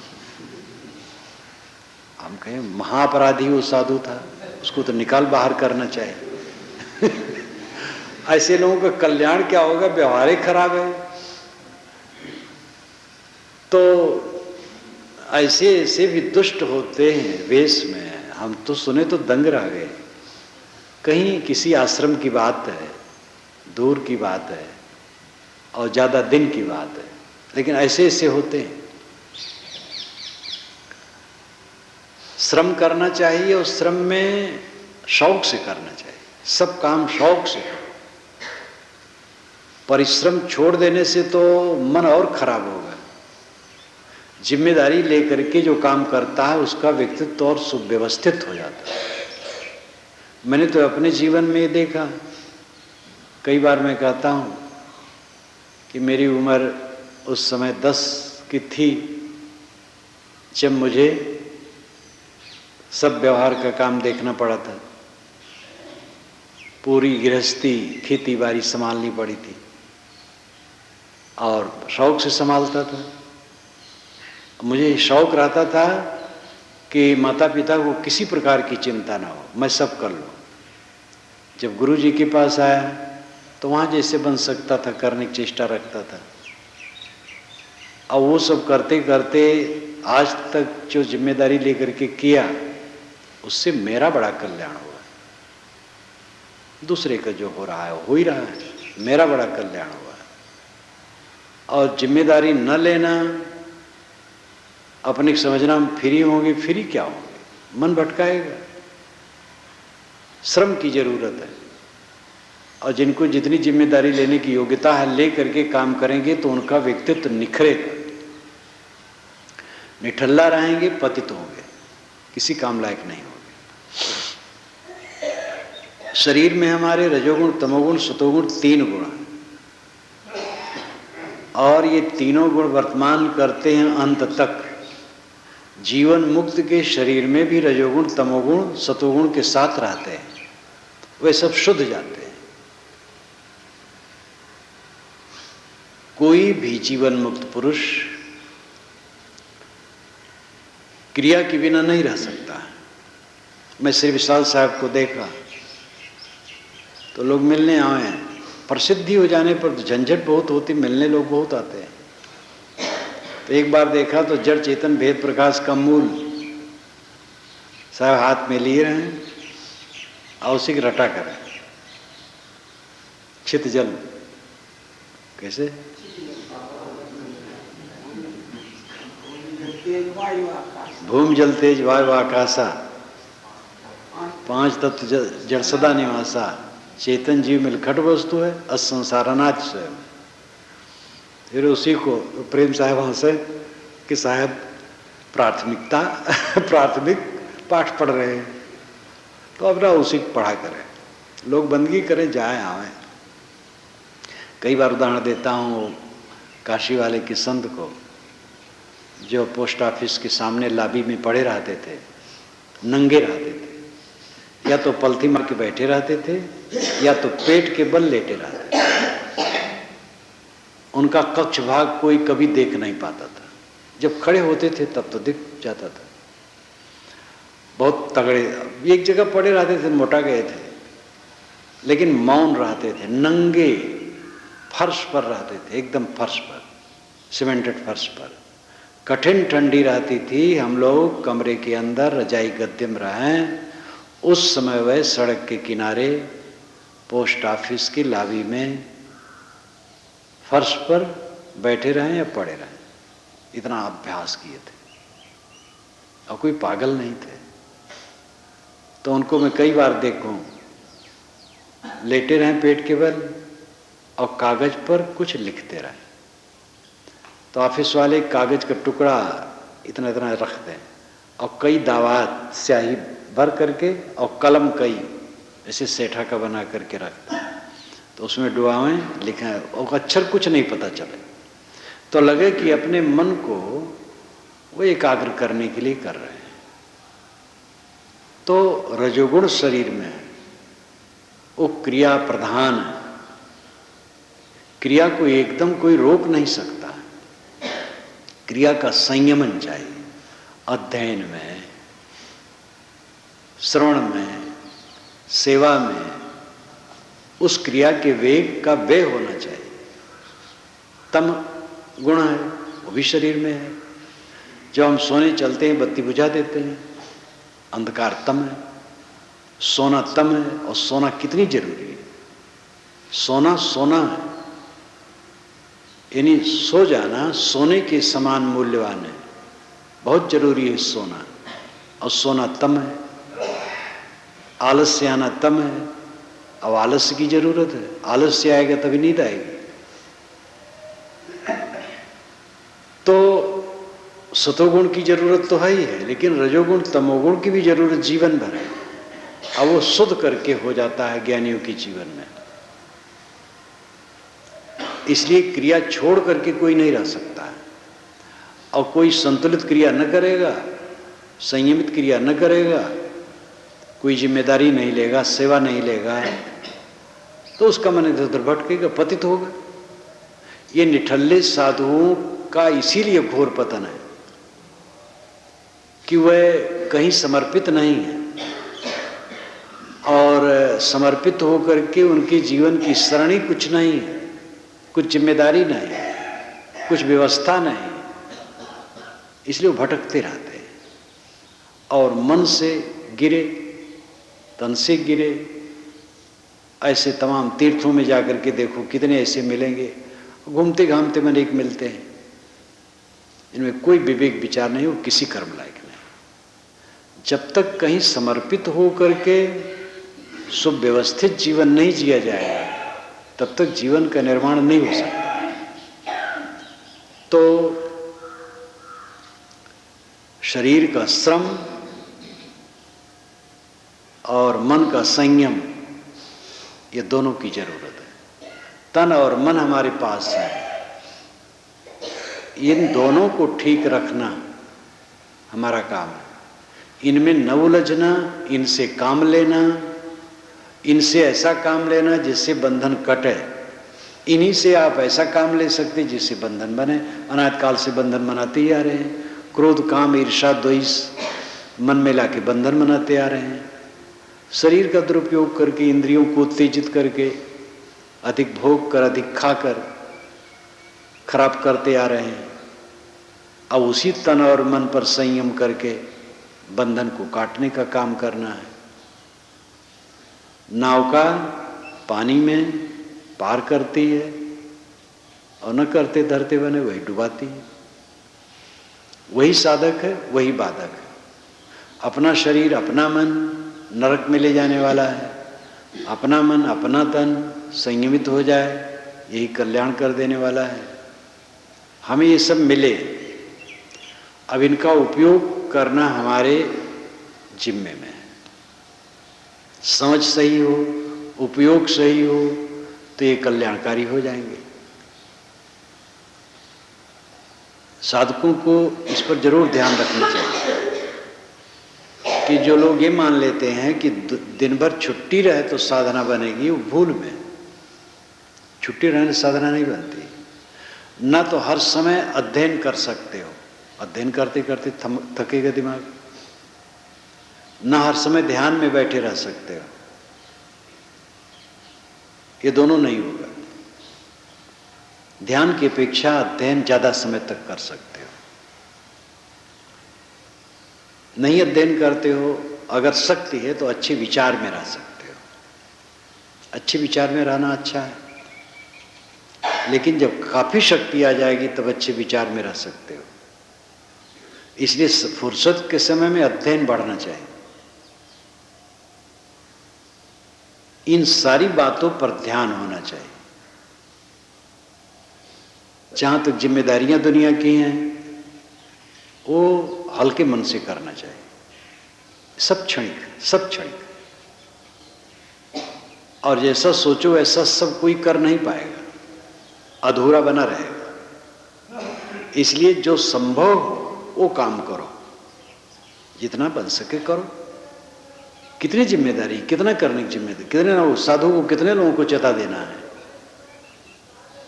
हम कहें महाअपराधी वो साधु था, उसको तो निकाल बाहर करना चाहिए। ऐसे लोगों का कल्याण क्या होगा, व्यवहार ही खराब है। तो ऐसे ऐसे भी दुष्ट होते हैं वेश में, हम तो सुने तो दंग रह गए। कहीं किसी आश्रम की बात है, दूर की बात है और ज्यादा दिन की बात है, लेकिन ऐसे ऐसे होते हैं। श्रम करना चाहिए और श्रम में शौक से करना चाहिए। सब काम शौक से करो। परिश्रम छोड़ देने से तो मन और खराब होगा। जिम्मेदारी लेकर के जो काम करता है उसका व्यक्तित्व और सुव्यवस्थित हो जाता है। मैंने तो अपने जीवन में देखा, कई बार मैं कहता हूँ कि मेरी उम्र उस समय 10 की थी जब मुझे सब व्यवहार का काम देखना पड़ा था। पूरी गृहस्थी खेती बाड़ी संभालनी पड़ी थी और शौक से संभालता था। मुझे शौक रहता था कि माता पिता को किसी प्रकार की चिंता ना हो, मैं सब कर लूँ। जब गुरु जी के पास आया तो वहाँ जैसे बन सकता था करने की चेष्टा रखता था, और वो सब करते करते आज तक जो जिम्मेदारी लेकर के किया उससे मेरा बड़ा कल्याण हुआ। दूसरे का जो हो रहा है हो ही रहा है, मेरा बड़ा कल्याण हुआ। और जिम्मेदारी न लेना, अपने समझना हम फ्री होंगे, फ्री क्या होंगे, मन भटकाएगा। श्रम की जरूरत है और जिनको जितनी जिम्मेदारी लेने की योग्यता है ले करके काम करेंगे तो उनका व्यक्तित्व निखरेगा। निठल्ला रहेंगे, पतित होंगे, किसी काम लायक नहीं होंगे। शरीर में हमारे रजोगुण, तमोगुण, सतोगुण 3 गुण हैं और ये तीनों गुण वर्तमान करते हैं अंत तक। जीवन मुक्त के शरीर में भी रजोगुण, तमोगुण, सतोगुण के साथ रहते हैं, वे सब शुद्ध जाते हैं। कोई भी जीवन मुक्त पुरुष क्रिया के बिना नहीं रह सकता। मैं श्री विशाल साहब को देखा तो लोग मिलने आए हैं। प्रसिद्धि हो जाने पर तो झंझट बहुत होती, मिलने लोग बहुत आते हैं। तो एक बार देखा तो जड़ चेतन भेद प्रकाश का मूल साहब हाथ में लिए रहे हैं और उसी की रटा करें। चित जल कैसे भूमि जल तेज वायु आकाशा 5 तत्व जड़ सदा निवासा चेतन जीव मिलखट वस्तु है असंसारनाथ स्वयं। फिर उसी को प्रेम साहब हंसे कि साहब प्राथमिक पाठ पढ़ रहे हैं तो अपना उसी को पढ़ा करें, लोग बंदगी करें, जाए आए। कई बार उदाहरण देता हूँ काशी वाले के संत को, जो पोस्ट ऑफिस के सामने लॉबी में पड़े रहते थे, नंगे रहते थे, या तो पलथी मार के बैठे रहते थे या तो पेट के बल लेटे रहते थे। उनका कक्ष भाग कोई कभी देख नहीं पाता था। जब खड़े होते थे तब तो दिख जाता था। बहुत तगड़े, एक जगह पड़े रहते थे, मोटा गए थे, लेकिन मौन रहते थे, नंगे फर्श पर रहते थे, एकदम फर्श पर, सीमेंटेड फर्श पर। कठिन ठंडी रहती थी, हम लोग कमरे के अंदर रजाई गद्दे में रहें। उस समय वह सड़क के किनारे पोस्ट ऑफिस की लॉबी में फर्श पर बैठे रहें या पड़े रहें, इतना अभ्यास किए थे और कोई पागल नहीं थे। तो उनको मैं कई बार देखूं लेटे रहें पेट के बल और कागज पर कुछ लिखते रहें। तो ऑफिस वाले कागज का टुकड़ा इतना इतना रख दें और कई दावात स्याही भर करके और कलम कई ऐसे सेठा का बना करके रख दें, तो उसमें दुआएं लिखें और अक्षर कुछ नहीं पता चले, तो लगे कि अपने मन को वो एकाग्र करने के लिए कर रहे हैं। तो रजोगुण शरीर में है वो क्रिया प्रधान है। क्रिया को एकदम कोई रोक नहीं सकता। क्रिया का संयमन चाहिए। अध्ययन में, श्रवण में, सेवा में उस क्रिया के वेग का व्यय होना चाहिए। तम गुण है, वो भी शरीर में है। जब हम सोने चलते हैं, बत्ती बुझा देते हैं, अंधकार तम है। सोना तम है, और सोना कितनी जरूरी है। सोना सोना है, यानी सो जाना सोने के समान मूल्यवान है, बहुत जरूरी है सोना। और सोना तम है, आलस्य आना तम है। अब आलस्य की जरूरत है, आलस्य आएगा तभी नींद आएगी। तो सतोगुण की जरूरत तो है ही है, लेकिन रजोगुण तमोगुण की भी जरूरत जीवन भर है। अब वो शुद्ध करके हो जाता है ज्ञानियों के जीवन में। इसलिए क्रिया छोड़ करके कोई नहीं रह सकता है। और कोई संतुलित क्रिया न करेगा, संयमित क्रिया न करेगा, कोई जिम्मेदारी नहीं लेगा, सेवा नहीं लेगा, तो उसका मन इधर उधर भटकेगा, पतित होगा। ये निठल्ले साधुओं का इसीलिए घोर पतन है कि वह कहीं समर्पित नहीं है, और समर्पित होकर के उनके जीवन की सरणी कुछ नहीं है, कुछ जिम्मेदारी नहीं, कुछ व्यवस्था नहीं, इसलिए वो भटकते रहते हैं। और मन से गिरे, तन से गिरे। ऐसे तमाम तीर्थों में जाकर के देखो, कितने ऐसे मिलेंगे, घूमते घामते मन एक मिलते हैं, इनमें कोई विवेक विचार नहीं, वो किसी कर्म लायक नहीं। जब तक कहीं समर्पित हो करके सुव्यवस्थित जीवन नहीं जिया जाएगा, तब तक जीवन का निर्माण नहीं हो सकता। तो शरीर का श्रम और मन का संयम, ये दोनों की जरूरत है। तन और मन हमारे पास है, इन दोनों को ठीक रखना हमारा काम है। इनमें न उलझना, इनसे काम लेना, इनसे ऐसा काम लेना जिससे बंधन कटे। इन्हीं से आप ऐसा काम ले सकते जिससे बंधन बने। अनादिकाल काल से बंधन बनाते ही आ रहे हैं। क्रोध, काम, ईर्ष्या, द्वेष मन में लाके बंधन बनाते आ रहे हैं। शरीर का दुरुपयोग करके, इंद्रियों को उत्तेजित करके, अधिक भोग कर, अधिक खाकर खराब करते आ रहे हैं। अब उसी तन और मन पर संयम करके बंधन को काटने का काम करना है। नौका पानी में पार करती है, और न करते धरते बने वही डुबाती है। वही साधक है, वही बाधक है। अपना शरीर, अपना मन नरक में ले जाने वाला है। अपना मन, अपना तन संयमित हो जाए, यही कल्याण कर देने वाला है। हमें ये सब मिले, अब इनका उपयोग करना हमारे जिम्मे में है। समझ सही हो, उपयोग सही हो, तो ये कल्याणकारी हो जाएंगे। साधकों को इस पर जरूर ध्यान रखना चाहिए कि जो लोग ये मान लेते हैं कि दिन भर छुट्टी रहे तो साधना बनेगी, वो भूल में। छुट्टी रहने से साधना नहीं बनती। ना तो हर समय अध्ययन कर सकते हो, अध्ययन करते करते थकेगा दिमाग। ना हर समय ध्यान में बैठे रह सकते हो, ये दोनों नहीं होगा। ध्यान की अपेक्षा अध्ययन ज्यादा समय तक कर सकते हो। नहीं अध्ययन करते हो, अगर शक्ति है तो अच्छे विचार में रह सकते हो। अच्छे विचार में रहना अच्छा है, लेकिन जब काफी शक्ति आ जाएगी तब अच्छे विचार में रह सकते हो। इसलिए फुर्सत के समय में अध्ययन बढ़ना चाहिए। इन सारी बातों पर ध्यान होना चाहिए। जहां तक जिम्मेदारियां दुनिया की हैं, वो हल्के मन से करना चाहिए। सब क्षणिक, सब क्षणिक। और जैसा सोचो वैसा सब कोई कर नहीं पाएगा, अधूरा बना रहेगा। इसलिए जो संभव हो वो काम करो, जितना बन सके करो। कितनी जिम्मेदारी, कितना करने की जिम्मेदारी, कितने लोग, साधु को कितने लोगों को चता देना है?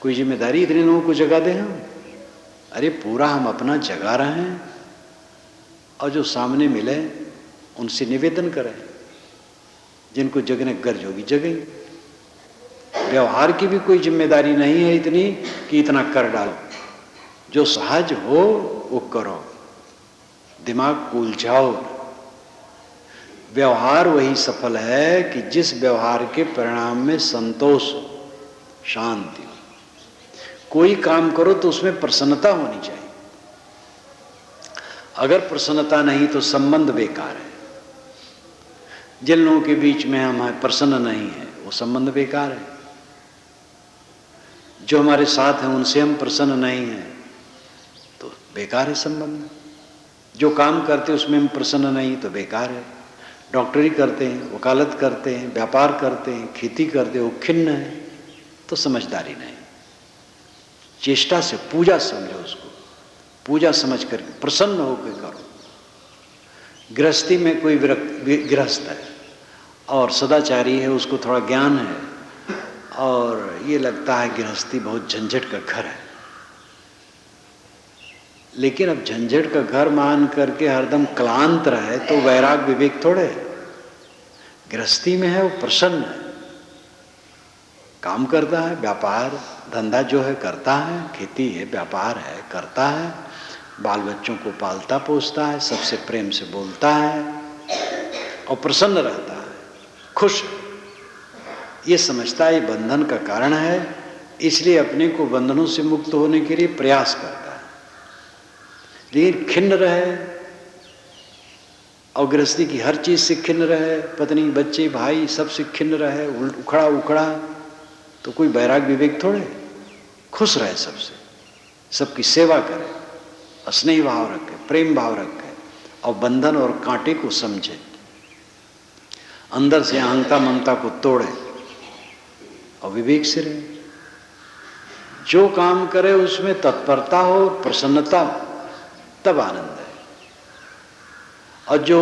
कोई जिम्मेदारी इतने लोगों को जगा दे हम? अरे पूरा हम अपना जगा रहे हैं और जो सामने मिले उनसे निवेदन करें। जिनको जगने गर्ज होगी जगेंगे। व्यवहार की भी कोई जिम्मेदारी नहीं है इतनी कि इतना कर डालो। जो सहज हो वो करो, दिमाग को उलझाओ। व्यवहार वही सफल है कि जिस व्यवहार के परिणाम में संतोष हो, शांति हो। कोई काम करो तो उसमें प्रसन्नता होनी चाहिए। अगर प्रसन्नता नहीं तो संबंध बेकार है। जिन लोगों के बीच में हम प्रसन्न नहीं है वो संबंध बेकार है। जो हमारे साथ हैं उनसे हम प्रसन्न नहीं हैं तो बेकार है संबंध। जो काम करते उसमें हम प्रसन्न नहीं तो बेकार है। डॉक्टरी करते हैं, वकालत करते हैं, व्यापार करते हैं, खेती करते हैं, वो खिन्न है तो समझदारी नहीं। चेष्टा से पूजा समझो उसको, पूजा समझ कर प्रसन्न होकर करो। गृहस्थी में कोई गृहस्थ है और सदाचारी है, उसको थोड़ा ज्ञान है और ये लगता है गृहस्थी बहुत झंझट का घर है। लेकिन अब झंझट का घर मान करके हरदम क्लांत रहे तो वैराग विवेक थोड़े है। गृहस्थी में है वो प्रसन्न है, काम करता है, व्यापार धंधा जो है करता है, खेती है, व्यापार है करता है, बाल बच्चों को पालता पोसता है, सबसे प्रेम से बोलता है और प्रसन्न रहता है, खुश है। ये समझता है ये बंधन का कारण है, इसलिए अपने को बंधनों से मुक्त होने के लिए प्रयास करता है। लेकिन खिन्न रहे और गृहस्थी की हर चीज से खिन्न रहे, पत्नी बच्चे भाई सबसे खिन्न रहे, उखड़ा उखड़ा, तो कोई वैराग विवेक थोड़े। खुश रहे सबसे, सबकी सेवा करे, स्नेह भाव रखे, प्रेम भाव रखे और बंधन और कांटे को समझे, अंदर से अहंता ममता को तोड़े और विवेक से रहे। जो काम करे उसमें तत्परता हो, प्रसन्नता हो, तब आनंद है। और जो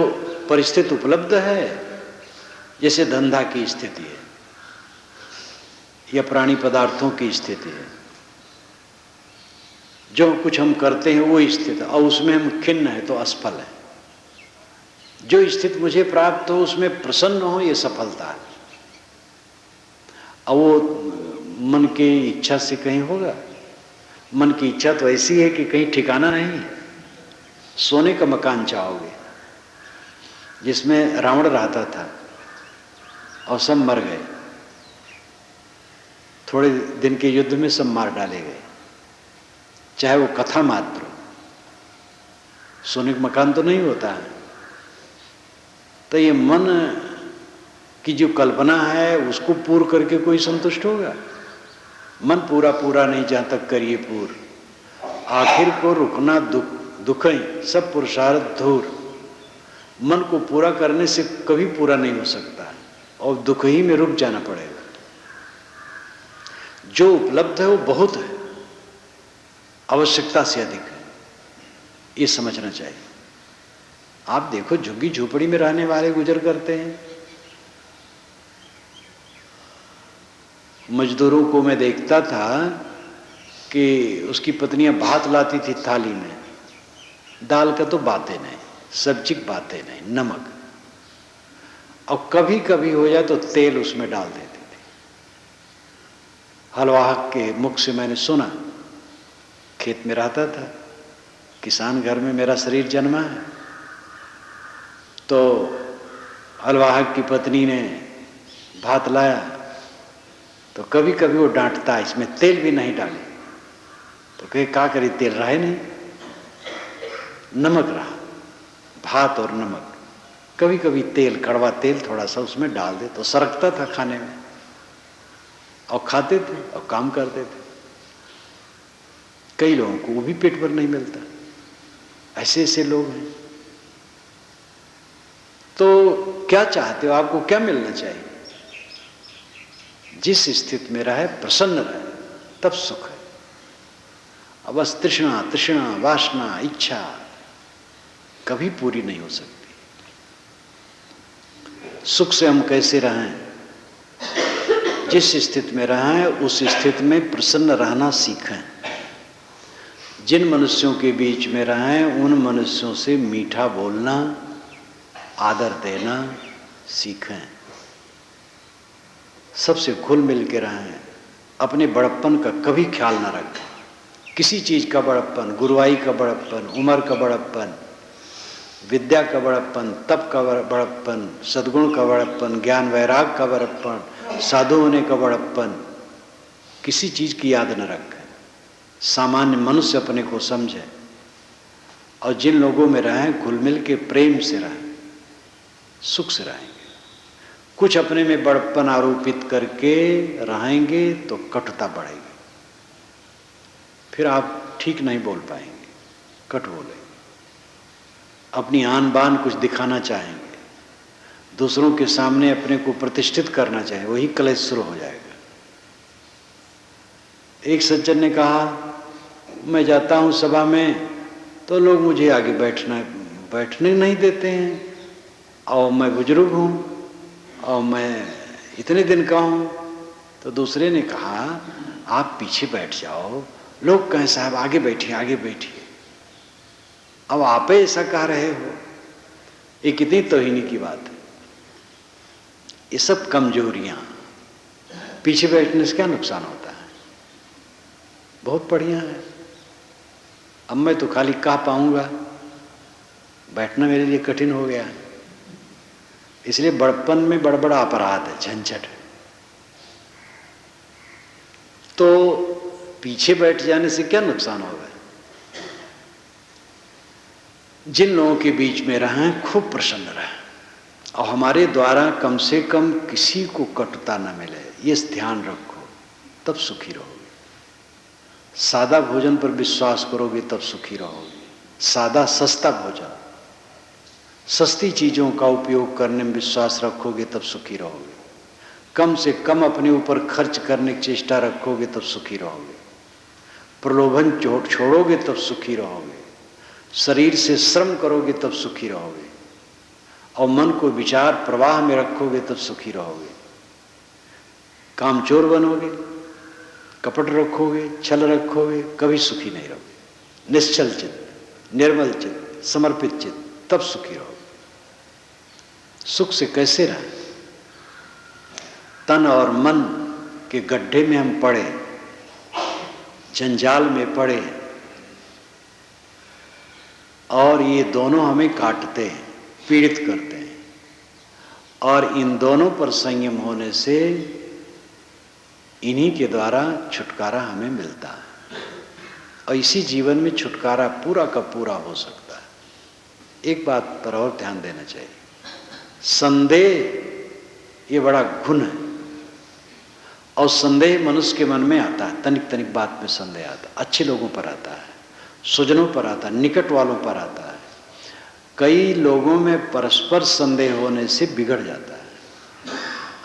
परिस्थिति उपलब्ध है, जैसे धंधा की स्थिति है या प्राणी पदार्थों की स्थिति है, जो कुछ हम करते हैं वो स्थिति और उसमें हम खिन्न है तो असफल है। जो स्थिति मुझे प्राप्त हो उसमें प्रसन्न हो, ये सफलता है। और वो मन की इच्छा से कहीं होगा? मन की इच्छा तो ऐसी है कि कहीं ठिकाना नहीं है। सोने का मकान चाहोगे जिसमें रावण रहता था और सब मर गए, थोड़े दिन के युद्ध में सब मार डाले गए, चाहे वो कथा मात्र हो। सोने का मकान तो नहीं होता है। तो ये मन की जो कल्पना है उसको पूर्ण करके कोई संतुष्ट होगा? मन पूरा पूरा नहीं जहां तक करिए पूर्ण, आखिर को रुकना दुख ही सब पुरुषार्थ धूर। मन को पूरा करने से कभी पूरा नहीं हो सकता और दुख ही में रुक जाना पड़ेगा। जो उपलब्ध है वो बहुत है, आवश्यकता से अधिक है, ये समझना चाहिए। आप देखो झुग्गी झोपड़ी में रहने वाले गुजर करते हैं। मजदूरों को मैं देखता था कि उसकी पत्नियां भात लाती थी थाली में, दाल का तो बातें नहीं, सब्जी की बातें नहीं, नमक, और कभी कभी हो जाए तो तेल उसमें डाल देती थी। हलवाहक के मुख से मैंने सुना, खेत में रहता था, किसान घर में मेरा शरीर जन्मा है, तो हलवाहक की पत्नी ने भात लाया तो कभी कभी वो डांटता, इसमें तेल भी नहीं डाले, तो कहे क्या करी, तेल रहे नहीं, नमक रहा, भात और नमक। कभी कभी तेल, कड़वा तेल थोड़ा सा उसमें डाल दे तो सरकता था खाने में, और खाते थे और काम करते थे। कई लोगों को वो भी पेट भर नहीं मिलता, ऐसे ऐसे लोग हैं। तो क्या चाहते हो, आपको क्या मिलना चाहिए? जिस स्थिति में रहे प्रसन्न रहे, तब सुख है। अब बस तृष्णा तृष्णा वासना इच्छा कभी पूरी नहीं हो सकती। सुख से हम कैसे रहें, जिस स्थिति में रहें उस स्थिति में प्रसन्न रहना सीखें। जिन मनुष्यों के बीच में रहें उन मनुष्यों से मीठा बोलना, आदर देना सीखें। सबसे घुल मिल के रहें। अपने बड़प्पन का कभी ख्याल ना रखें। किसी चीज़ का बड़प्पन, गुरुवाई का बड़प्पन, उम्र का बड़प्पन, विद्या का बड़प्पन, तप का बड़प्पन, सद्गुण का बड़प्पन, ज्ञान वैराग का बड़प्पन, साधु होने का बड़प्पन, किसी चीज़ की याद न रखें। सामान्य मनुष्य अपने को समझे और जिन लोगों में रहें घुल मिल के प्रेम से रहें, सुख से रहेंगे। कुछ अपने में बड़प्पन आरोपित करके रहेंगे तो कटुता बढ़ेगी, फिर आप ठीक नहीं बोल पाएंगे, कट बोलेंगे। अपनी आन बान कुछ दिखाना चाहेंगे, दूसरों के सामने अपने को प्रतिष्ठित करना चाहेंगे, वही कलेश शुरू हो जाएगा। एक सज्जन ने कहा, मैं जाता हूँ सभा में तो लोग मुझे आगे बैठने नहीं देते हैं, और मैं बुजुर्ग हूँ और मैं इतने दिन का हूँ। तो दूसरे ने कहा, आप पीछे बैठ जाओ, लोग कहें साहब आगे बैठिए आगे बैठिए। अब आप ऐसा कह रहे हो, ये कितनी तौहीनी की बात है। ये सब कमजोरियां, पीछे बैठने से क्या नुकसान होता है, बहुत बढ़िया है। अब मैं तो खाली कह पाऊंगा, बैठना मेरे लिए कठिन हो गया है। इसलिए बड़प्पन में बड़ा अपराध है, झंझट है। तो पीछे बैठ जाने से क्या नुकसान होगा। जिन लोगों के बीच में रहें खूब प्रसन्न रहें, और हमारे द्वारा कम से कम किसी को कटुता न मिले, ये ध्यान रखो, तब सुखी रहोगे। सादा भोजन पर विश्वास करोगे तब सुखी रहोगे। सादा सस्ता भोजन, सस्ती चीजों का उपयोग करने में विश्वास रखोगे तब सुखी रहोगे। कम से कम अपने ऊपर खर्च करने की चेष्टा रखोगे तब सुखी रहोगे। प्रलोभन छोड़ोगे तब सुखी रहोगे। शरीर से श्रम करोगे तब सुखी रहोगे, और मन को विचार प्रवाह में रखोगे तब सुखी रहोगे। कामचोर बनोगे, कपट रखोगे, छल रखोगे, कभी सुखी नहीं रहोगे। निश्चल चित्त, निर्मल चित्त, समर्पित चित्त, तब सुखी रहोगे। सुख से कैसे रहें। तन और मन के गड्ढे में हम पड़े, जंजाल में पड़े, और ये दोनों हमें काटते हैं, पीड़ित करते हैं, और इन दोनों पर संयम होने से इन्हीं के द्वारा छुटकारा हमें मिलता है, और इसी जीवन में छुटकारा पूरा का पूरा हो सकता है। एक बात पर और ध्यान देना चाहिए, संदेह ये बड़ा गुण है, और संदेह मनुष्य के मन में आता है। तनिक तनिक बात में संदेह आता है। अच्छे लोगों पर आता है, स्वजनों पर आता है, निकट वालों पर आता है। कई लोगों में परस्पर संदेह होने से बिगड़ जाता है।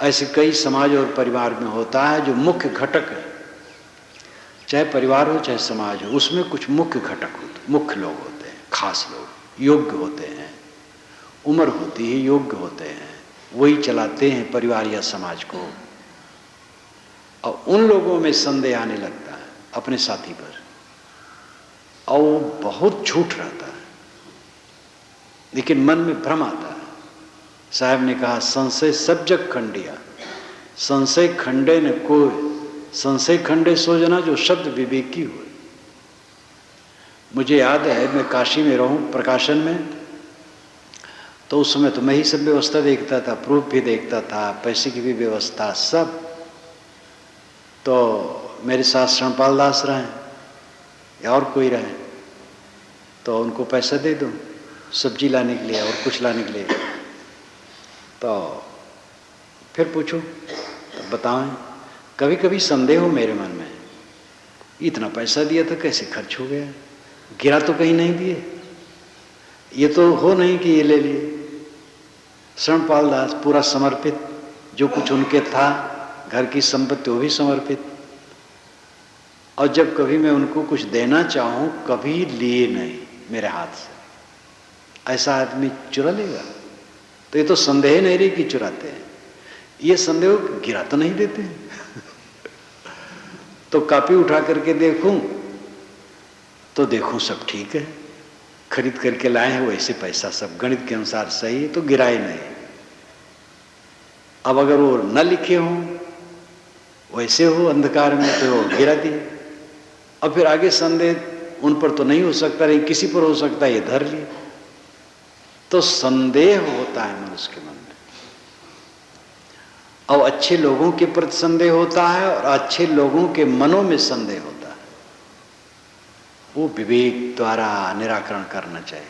ऐसे कई समाज और परिवार में होता है जो मुख्य घटक है, चाहे परिवार हो चाहे समाज हो, उसमें कुछ मुख्य घटक होते, मुख्य लोग होते हैं, खास लोग, योग्य होते हैं, उम्र होती है, योग्य होते हैं, वही चलाते हैं परिवार या समाज को। और उन लोगों में संदेह आने लगता है अपने साथी पर, और वो बहुत झूठ रहता है, लेकिन मन में भ्रम आता है। साहब ने कहा, संशय सब जग खंडिया, संशय खंडे न कोई, संशय खंडे सो जना जो शब्द विवेकी हुए। मुझे याद है, मैं काशी में रहूं प्रकाशन में, तो उस समय तो मैं ही सब व्यवस्था देखता था, प्रूफ भी देखता था, पैसे की भी व्यवस्था, सब। तो मेरे साथ शरणपाल दास रहे या और कोई रहे, तो उनको पैसा दे दूं सब्जी लाने के लिए और कुछ लाने के लिए। तो फिर पूछूं तो बताएं, कभी कभी संदेह हो मेरे मन में, इतना पैसा दिया था कैसे खर्च हो गया, गिरा तो कहीं नहीं दिए, ये तो हो नहीं कि ये ले लिए। शरणपाल दास पूरा समर्पित, जो कुछ उनके था, घर की संपत्ति वो भी समर्पित, और जब कभी मैं उनको कुछ देना चाहूं कभी लिए नहीं मेरे हाथ से। ऐसा आदमी चुरा लेगा? तो ये तो संदेह नहीं रही कि चुराते हैं, ये संदेह गिरा तो नहीं देते हैं। तो कॉपी उठा करके देखूं तो देखूं सब ठीक है, खरीद करके लाए हैं वैसे पैसा सब गणित के अनुसार सही है, तो गिराए नहीं। अब अगर वो न लिखे हों वैसे हो अंधकार में तो वो गिरा दिए। अब फिर आगे संदेह उन पर तो नहीं हो सकता, नहीं किसी पर हो सकता है, ये धर लिए। तो संदेह होता है मनुष्य के मन में, और अच्छे लोगों के प्रति संदेह होता है और अच्छे लोगों के मनों में संदेह होता है। वो विवेक द्वारा निराकरण करना चाहिए।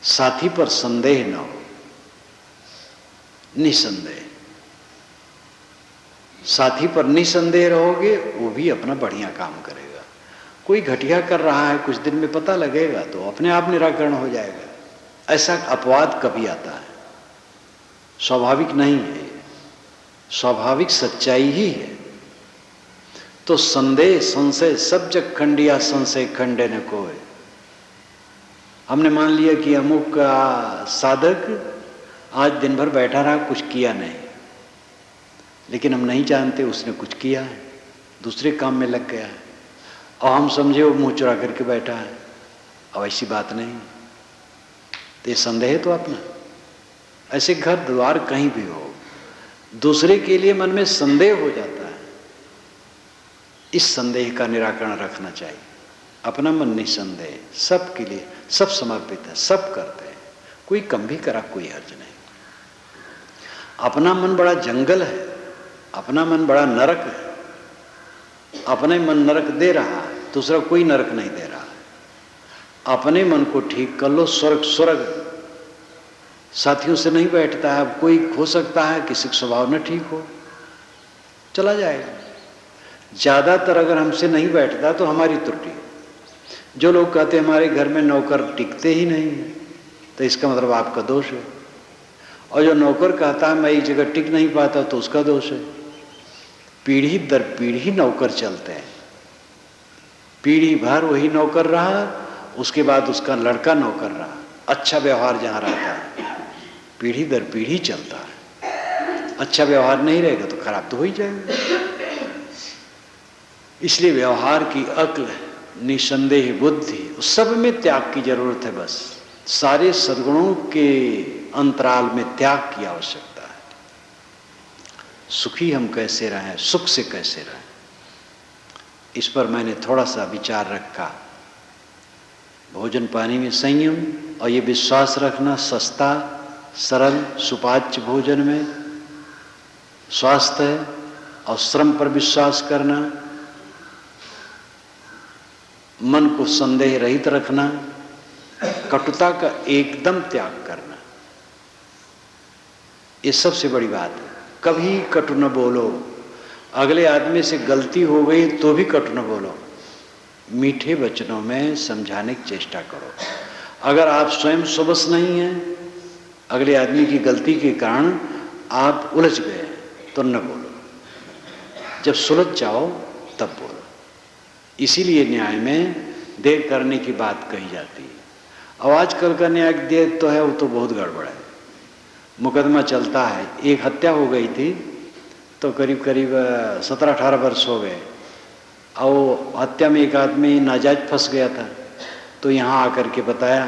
साथी पर संदेह न हो, निसंदेह। साथी पर निसंदेह रहोगे वो भी अपना बढ़िया काम करेगा। कोई घटिया कर रहा है कुछ दिन में पता लगेगा तो अपने आप निराकरण हो जाएगा। ऐसा अपवाद कभी आता है, स्वाभाविक नहीं है, स्वाभाविक सच्चाई ही है। तो संदेह संशय सब जग खंडिया संशय खंडे न कोय। हमने मान लिया कि अमुक का साधक आज दिन भर बैठा रहा, कुछ किया नहीं, लेकिन हम नहीं जानते उसने कुछ किया है, दूसरे काम में लग गया है, और हम समझे वो मुंह चुरा करके बैठा है। अब ऐसी बात नहीं, तो ये संदेह तो अपना। ऐसे घर द्वार कहीं भी हो, दूसरे के लिए मन में संदेह हो जाता है, इस संदेह का निराकरण रखना चाहिए। अपना मन निसंदेह, सबके लिए सब समर्पित है, सब करते हैं, कोई कम भी करा कोई हर्ज नहीं। अपना मन बड़ा जंगल है, अपना मन बड़ा नरक है। अपने मन नरक दे रहा है, दूसरा कोई नरक नहीं दे रहा है। अपने मन को ठीक कर लो, स्वर्ग स्वर्ग। साथियों से नहीं बैठता है, अब कोई हो सकता है किसी का स्वभाव न ठीक हो, चला जाएगा। ज्यादातर अगर हमसे नहीं बैठता तो हमारी त्रुटि। जो लोग कहते हैं हमारे घर में नौकर टिकते ही नहीं है, तो इसका मतलब आपका दोष है। और जो नौकर कहता है मैं एक जगह टिक नहीं पाता, तो उसका दोष है। पीढ़ी दर पीढ़ी नौकर चलते हैं, पीढ़ी भर वही नौकर रहा, उसके बाद उसका लड़का नौकर रहा। अच्छा व्यवहार जहाँ रहता है पीढ़ी दर पीढ़ी चलता है। अच्छा व्यवहार नहीं रहेगा तो खराब तो हो ही जाएगा। इसलिए व्यवहार की अक्ल, निसंदेह बुद्धि, सब में त्याग की जरूरत है। बस सारे सद्गुणों के अंतराल में त्याग की आवश्यकता है। सुखी हम कैसे रहें, सुख से कैसे रहें, इस पर मैंने थोड़ा सा विचार रखा। भोजन पानी में संयम और ये विश्वास रखना, सस्ता सरल सुपाच्य भोजन में स्वास्थ्य और श्रम पर विश्वास करना, मन को संदेह रहित रखना, कटुता का एकदम त्याग करना, ये सबसे बड़ी बात है। कभी कटु न बोलो। अगले आदमी से गलती हो गई तो भी कटु न बोलो, मीठे वचनों में समझाने की चेष्टा करो। अगर आप स्वयं सुबस नहीं हैं, अगले आदमी की गलती के कारण आप उलझ गए तो न बोलो, जब सुलझ जाओ तब बोलो। इसीलिए न्याय में देर करने की बात कही जाती है। अब आजकल का न्याय देर तो है, वो तो बहुत गड़बड़ है। मुकदमा चलता है, एक हत्या हो गई थी तो करीब करीब 17-18 वर्ष हो गए, और हत्या में एक आदमी नाजायज फंस गया था। तो यहाँ आकर के बताया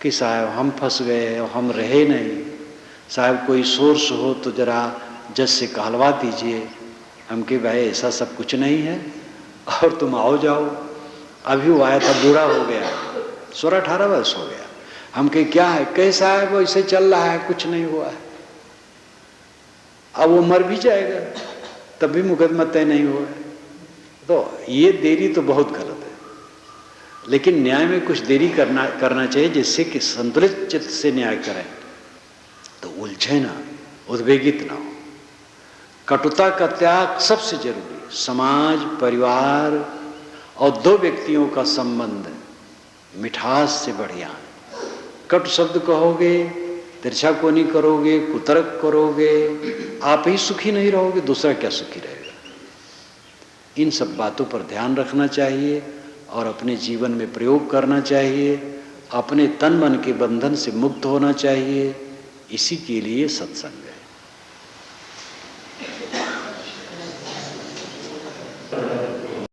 कि साहब हम फंस गए और हम रहे नहीं, साहब कोई सोर्स हो तो जरा जज से कहलवा दीजिए। हम कि भाई ऐसा सब कुछ नहीं है और तुम आओ जाओ। अभी वो आया था, बूढ़ा हो गया, 16-18 वर्ष हो गया। हम कि क्या है, कैसा है, वो ऐसे चल रहा है, कुछ नहीं हुआ है। अब वो मर भी जाएगा तब भी मुकदमा तय नहीं हुआ है। तो ये देरी तो बहुत गलत है। लेकिन न्याय में कुछ देरी करना चाहिए, जिससे कि संतुलित चित्त से न्याय करें, तो उलझे ना, उद्वेगित ना हो। कटुता का त्याग सबसे जरूरी है। समाज, परिवार और दो व्यक्तियों का संबंध मिठास से बढ़िया है। कटु शब्द कहोगे, तिरछा को नहीं करोगे, कुतर्क करोगे, आप ही सुखी नहीं रहोगे, दूसरा क्या सुखी रहेगा। इन सब बातों पर ध्यान रखना चाहिए और अपने जीवन में प्रयोग करना चाहिए। अपने तन मन के बंधन से मुक्त होना चाहिए। इसी के लिए सत्संग।